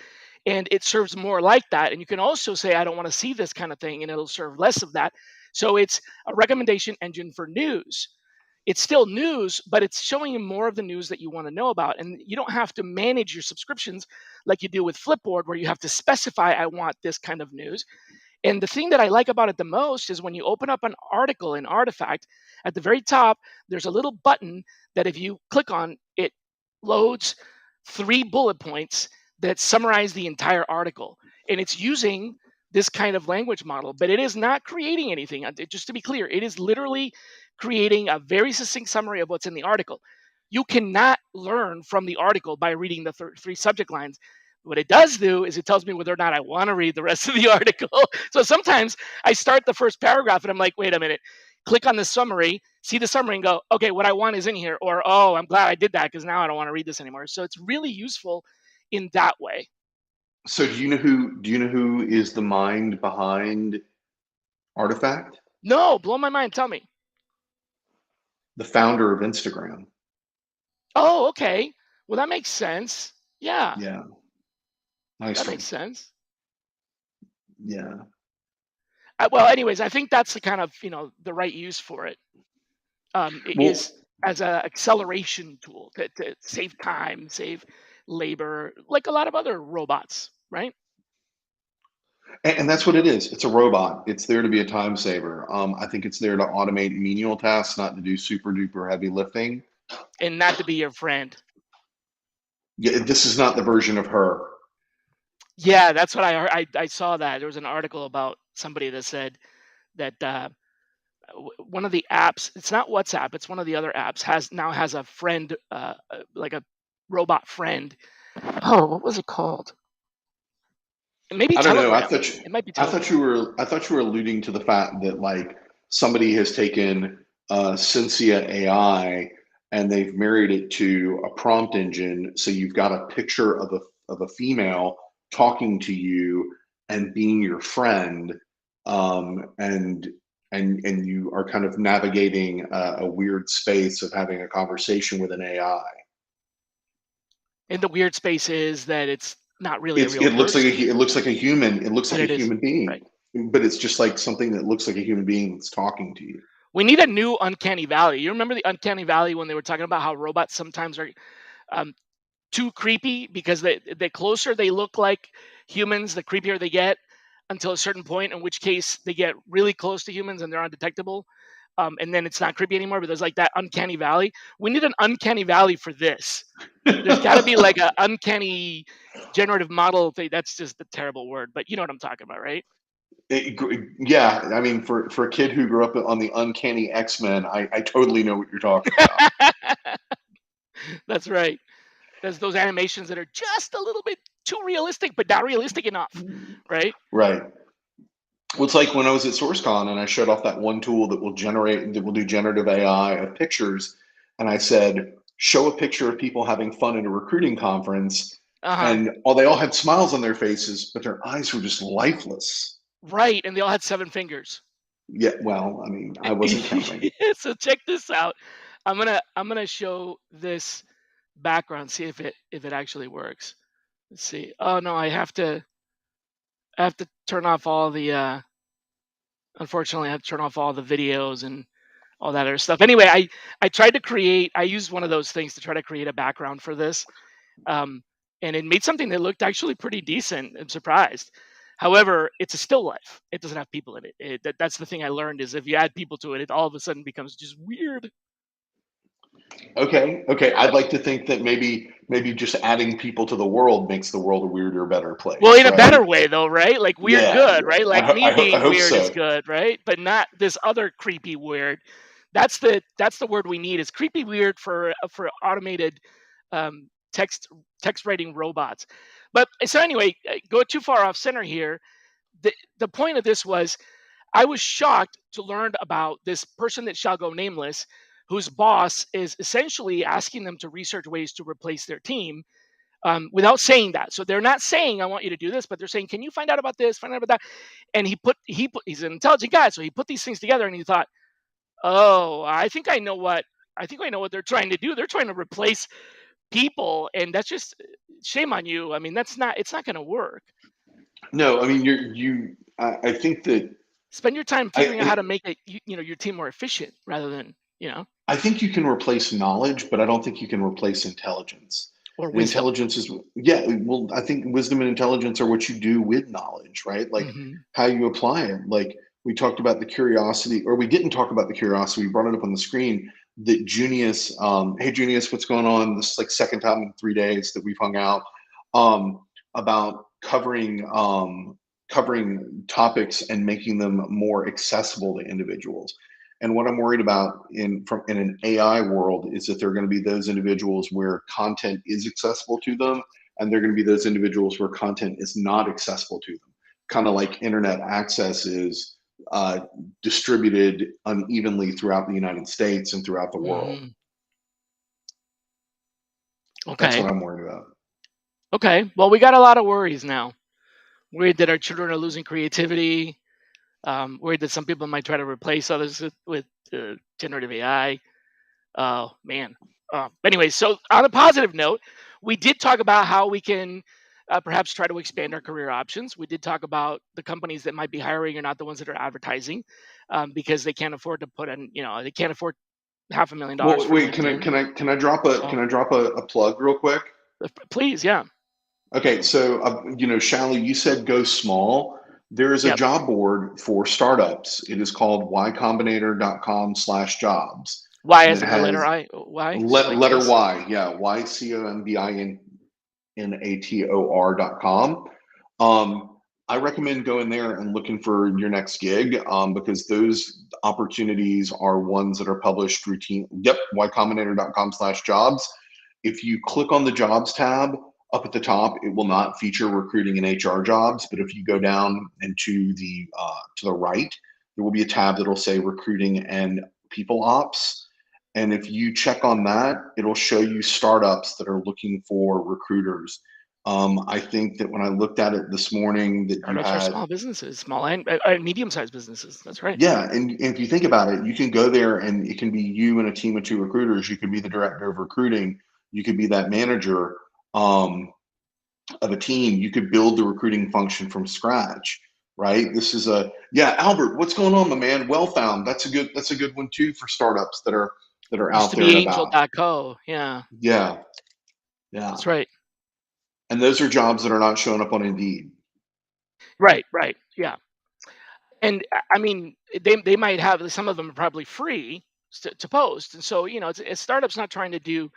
S1: and it serves more like that. And you can also say I don't want to see this kind of thing, and it'll serve less of that. So it's a recommendation engine for news. It's still news, but it's showing you more of the news that you want to know about, and you don't have to manage your subscriptions like you do with Flipboard, where you have to specify I want this kind of news. And the thing that I like about it the most is when you open up an article in Artifact, at the very top, there's a little button that if you click on, it loads 3 bullet points that summarize the entire article. And it's using this kind of language model, but it is not creating anything. Just to be clear, it is literally creating a very succinct summary of what's in the article. You cannot learn from the article by reading the 3 subject lines. What it does do is it tells me whether or not I want to read the rest of the article. So sometimes I start the first paragraph and I'm like, wait a minute, click on the summary, see the summary and go, okay, what I want is in here. Or, oh, I'm glad I did that because now I don't want to read this anymore. So it's really useful in that way.
S2: So do you know who is the mind behind Artifact?
S1: No, blow my mind. Tell me.
S2: The founder of Instagram.
S1: Oh, okay. Well, that makes sense. Yeah,
S2: Yeah, nice
S1: that makes
S2: one.
S1: sense.
S2: Yeah.
S1: Well, anyways, I think that's the kind of, the right use for it. It
S2: Well,
S1: is as a acceleration tool to save time, save labor, like a lot of other robots, right?
S2: and that's what it is. It's a robot. It's there to be a time saver. I think it's there to automate menial tasks, not to do super duper heavy lifting.
S1: And not to be your friend.
S2: Yeah, this is not the version of her.
S1: Yeah, that's what I heard. I saw that there was an article about somebody that said that one of the apps, it's not WhatsApp, it's one of the other apps, has a friend, like a robot friend. Oh, what was it called? Maybe
S2: I don't know.
S1: Telegram. It might be Telegram.
S2: I thought you were alluding to the fact that like somebody has taken Syncia AI and they've married it to a prompt engine. So you've got a picture of a female talking to you and being your friend, and and you are kind of navigating a weird space of having a conversation with an AI.
S1: And the weird space is that it's not really a real
S2: It looks like
S1: person,
S2: it looks like a human. It looks
S1: but
S2: like a
S1: it is,
S2: human
S1: right?
S2: being. but it's just like something that looks like a human being that's talking to you.
S1: We need a new uncanny valley. You remember the uncanny valley when they were talking about how robots sometimes are um, too creepy because the closer they look like humans, the creepier they get until a certain point, in which case they get really close to humans and they're undetectable. And then it's not creepy anymore, but there's like that uncanny valley. We need an uncanny valley for this. There's got to be like an uncanny generative model thing. That's just a terrible word, but you know what I'm talking about, right?
S2: Yeah, I mean, for a kid who grew up on the Uncanny X-Men, I totally know what you're talking about.
S1: That's right. There's those animations that are just a little bit too realistic, but not realistic enough, right?
S2: Right. Well, it's like when I was at SourceCon and I showed off that one tool that will do generative AI of pictures, and I said, show a picture of people having fun at a recruiting conference,
S1: Uh huh.
S2: and they all had smiles on their faces, but their eyes were just lifeless.
S1: Right, and they all had 7 fingers.
S2: Yeah, well, I mean, I wasn't counting.
S1: So check this out. I'm gonna show this background. See if it actually works. Let's see. Oh no, I have to turn off all the. Unfortunately, I have to turn off all the videos and all that other stuff. Anyway, I tried to create. I used one of those things to try to create a background for this, um, and it made something that looked actually pretty decent. I'm surprised. However, it's a still life. It doesn't have people in it. That's the thing I learned is if you add people to it, it all of a sudden becomes just weird.
S2: Okay, okay. I'd like to think that maybe just adding people to the world makes the world a weirder, better
S1: Well,
S2: place,
S1: in a
S2: right?
S1: better way though, right? Like weird
S2: Yeah,
S1: good,
S2: yeah.
S1: right? Like me
S2: I
S1: being
S2: hope
S1: weird is
S2: so.
S1: good, right? But not this other creepy weird. That's the word we need is creepy weird for automated text writing robots. But so anyway, go too far off center here. The point of this was I was shocked to learn about this person that shall go nameless, whose boss is essentially asking them to research ways to replace their team without saying that. So they're not saying I want you to do this, but they're saying, can you find out about this, find out about that? And he's an intelligent guy, so he put these things together and he thought, oh, I think I know what they're trying to do. They're trying to replace people, and that's just shame on you. I mean, it's not going to work.
S2: No, I mean I think that
S1: Spend your time figuring out how
S2: I
S1: to make your team more efficient rather than
S2: I think you can replace knowledge, but I don't think you can replace intelligence.
S1: or
S2: And
S1: wisdom.
S2: intelligence is, yeah, well, I think wisdom and intelligence are what you do with knowledge, right? Like
S1: Hmm.
S2: how you apply it. Like we talked about the curiosity, or we didn't talk about the curiosity. We brought it up on the screen that Junius, hey Junius, what's going on? This is like second time in 3 days that we've hung out, about covering topics and making them more accessible to individuals. And what I'm worried about in an AI world is that there are going to be those individuals where content is accessible to them, and there are going to be those individuals where content is not accessible to them. Kind of like internet access is uh, distributed unevenly throughout the United States and throughout the world.
S1: Hmm.
S2: That's
S1: Okay.
S2: what I'm worried about.
S1: Okay. Well, we got a lot of worries now. Worried that our children are losing creativity. Worried that some people might try to replace others with generative AI. Oh man. Anyway, so on a positive note, we did talk about how we can perhaps try to expand our career options. We did talk about the companies that might be hiring are not the ones that are advertising because they can't afford to put in, they can't afford $500,000
S2: Well,
S1: for
S2: wait,
S1: LinkedIn.
S2: can
S1: So
S2: I drop a plug real quick?
S1: please, yeah,
S2: Okay, so Shally, you said go small. There is a
S1: yep.
S2: job board for startups. It is called ycombinator.com/jobs,
S1: Y
S2: and
S1: as
S2: it
S1: in the letter
S2: has
S1: I, Y, so like
S2: letter
S1: yes.
S2: Y, yeah, ycombinator.com. I recommend going there and looking for your next gig because those opportunities are ones that are published routine. Yep, ycombinator.com/jobs. If you click on the jobs tab up at the top, it will not feature recruiting and HR jobs. But if you go down and to the right, there will be a tab that will say recruiting and people ops. And if you check on that, it'll show you startups that are looking for recruiters. I think that when I looked at it this morning, that you
S1: Startups are
S2: had,
S1: small businesses, small and medium-sized businesses. That's right.
S2: yeah, and if you think about it, you can go there and it can be you and a team of two recruiters. You could be the director of recruiting. You could be that manager of a team. You could build the recruiting function from scratch. right? This is Albert, what's going on, my man? Well found. That's a good one too for startups that are
S1: Used
S2: out
S1: to
S2: there and
S1: be
S2: about.
S1: Angel.co. Yeah,
S2: Yeah, yeah.
S1: that's right.
S2: And those are jobs that are not showing up on Indeed.
S1: Right, right. Yeah. And I mean, they might have some of them are probably free to post. And so, it's startups not trying to do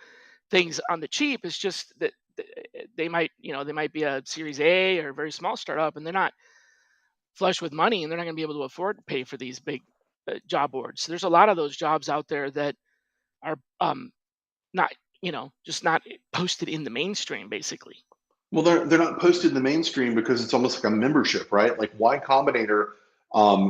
S1: things on the cheap. It's just that they might be a Series A or a very small startup, and they're not flush with money, and they're not going to be able to afford to pay for these big job boards. So there's a lot of those jobs out there that are not, just not posted in the mainstream, basically.
S2: Well, they're not posted in the mainstream because it's almost like a membership, right? Like Y Combinator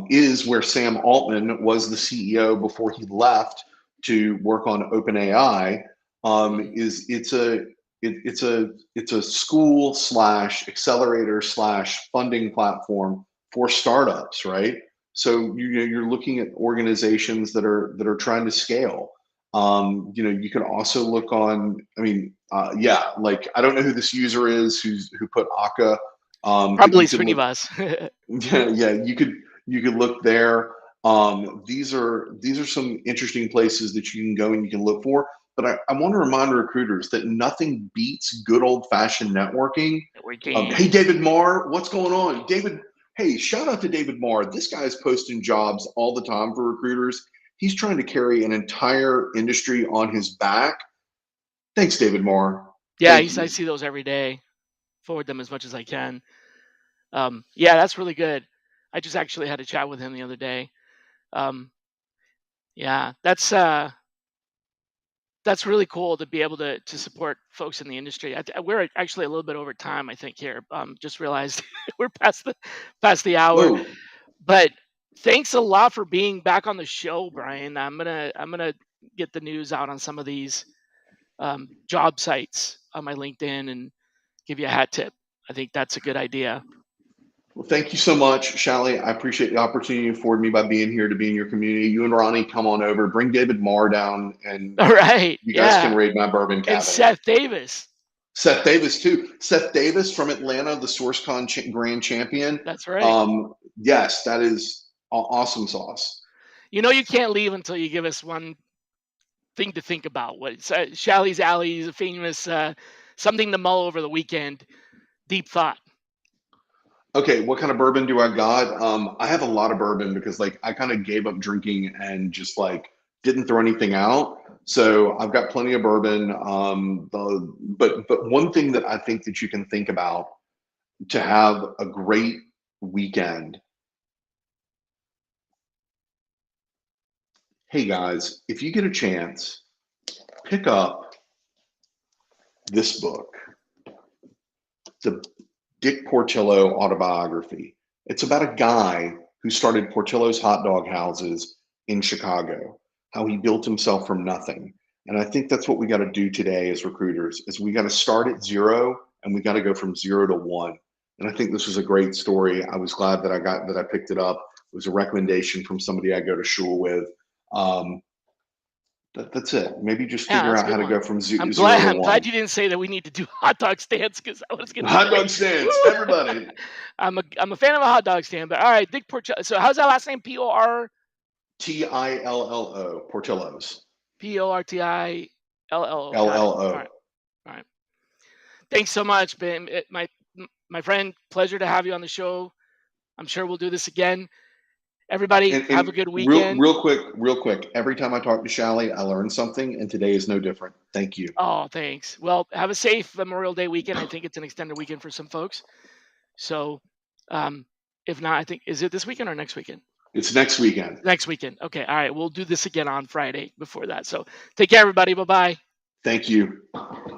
S2: is where Sam Altman was the CEO before he left to work on OpenAI.
S1: Mhm.
S2: Is it's a school slash accelerator slash funding platform for startups, right? So you're looking at organizations that are trying to scale. You can also look on. I mean, like I don't know who this user is who put Akka, but
S1: Probably
S2: you could look.
S1: Srinivas.
S2: Yeah, you could look there. These are some interesting places that you can go and you can look for. But I want to remind recruiters that nothing beats good old fashioned networking. Hey,
S1: Networking.
S2: David Marr, what's going on? David, hey, shout out to David Marr. This guy is posting jobs all the time for recruiters. He's trying to carry an entire industry on his back. Thanks, David Marr.
S1: Yeah,
S2: Thank
S1: I
S2: you.
S1: see those every day. Forward them as much as I can. Yeah, that's really good. I just actually had a chat with him the other day. Um, yeah, that's really cool to be able to support folks in the industry. We're actually a little bit over time, I think here. Just realized we're past the hour,
S2: Oh,
S1: but thanks a lot for being back on the show, Brian. I'm gonna get the news out on some of these job sites on my LinkedIn and give you a hat tip. I think that's a good idea.
S2: well, thank you so much, Shally. I appreciate the opportunity you afforded me by being here to be in your community. You and Ronnie, come on over. Bring David Marr down, and
S1: All right,
S2: you guys can
S1: yeah,
S2: raid my bourbon
S1: and
S2: cabinet.
S1: Seth Davis.
S2: Seth Davis too. Seth Davis from Atlanta, the SourceCon Grand Champion.
S1: That's right.
S2: Yes, that is awesome sauce.
S1: You can't leave until you give us one thing to think about. What Shally's Alley is a famous something to mull over the weekend. Deep thought.
S2: Okay, what kind of bourbon do I got? I have a lot of bourbon because like I kind of gave up drinking and just like didn't throw anything out. So I've got plenty of bourbon. But one thing that I think that you can think about to have a great weekend. Hey guys, if you get a chance, pick up this book, the Dick Portillo autobiography. It's about a guy who started Portillo's hot dog houses in Chicago, how he built himself from nothing. And I think that's what we got to do today as recruiters is we got to start at zero and we got to go from 0 to 1. And I think this was a great story. I was glad that I picked it up. It was a recommendation from somebody I go to shul with. Um, that's it. Maybe just
S1: Yeah,
S2: figure
S1: that's a
S2: out how
S1: good
S2: to
S1: one.
S2: go from
S1: I'm
S2: zero
S1: glad.
S2: to
S1: I'm glad
S2: one.
S1: you didn't say that we need to do hot dog stands because that was going to be
S2: Hot dog
S1: great.
S2: stands,
S1: Woo!
S2: everybody.
S1: I'm a fan of a hot dog stand, but all right, Dick Portillo. So how's that last name?
S2: Tillo, Portillo's.
S1: Portillo.
S2: L
S1: Got it.
S2: L
S1: All right.
S2: O.
S1: All right. Thanks so much, Ben. My friend, pleasure to have you on the show. I'm sure we'll do this again. Everybody, have a
S2: And
S1: good weekend.
S2: real quick. Every time I talk to Shally, I learn something, and today is no different. Thank you.
S1: Oh, thanks. Well, have a safe Memorial Day weekend. I think it's an extended weekend for some folks. So, um, if not, I think is it this weekend or next weekend?
S2: It's next weekend.
S1: Next weekend. Okay. All right. We'll do this again on Friday before that. So take care, everybody. Bye bye.
S2: Thank you.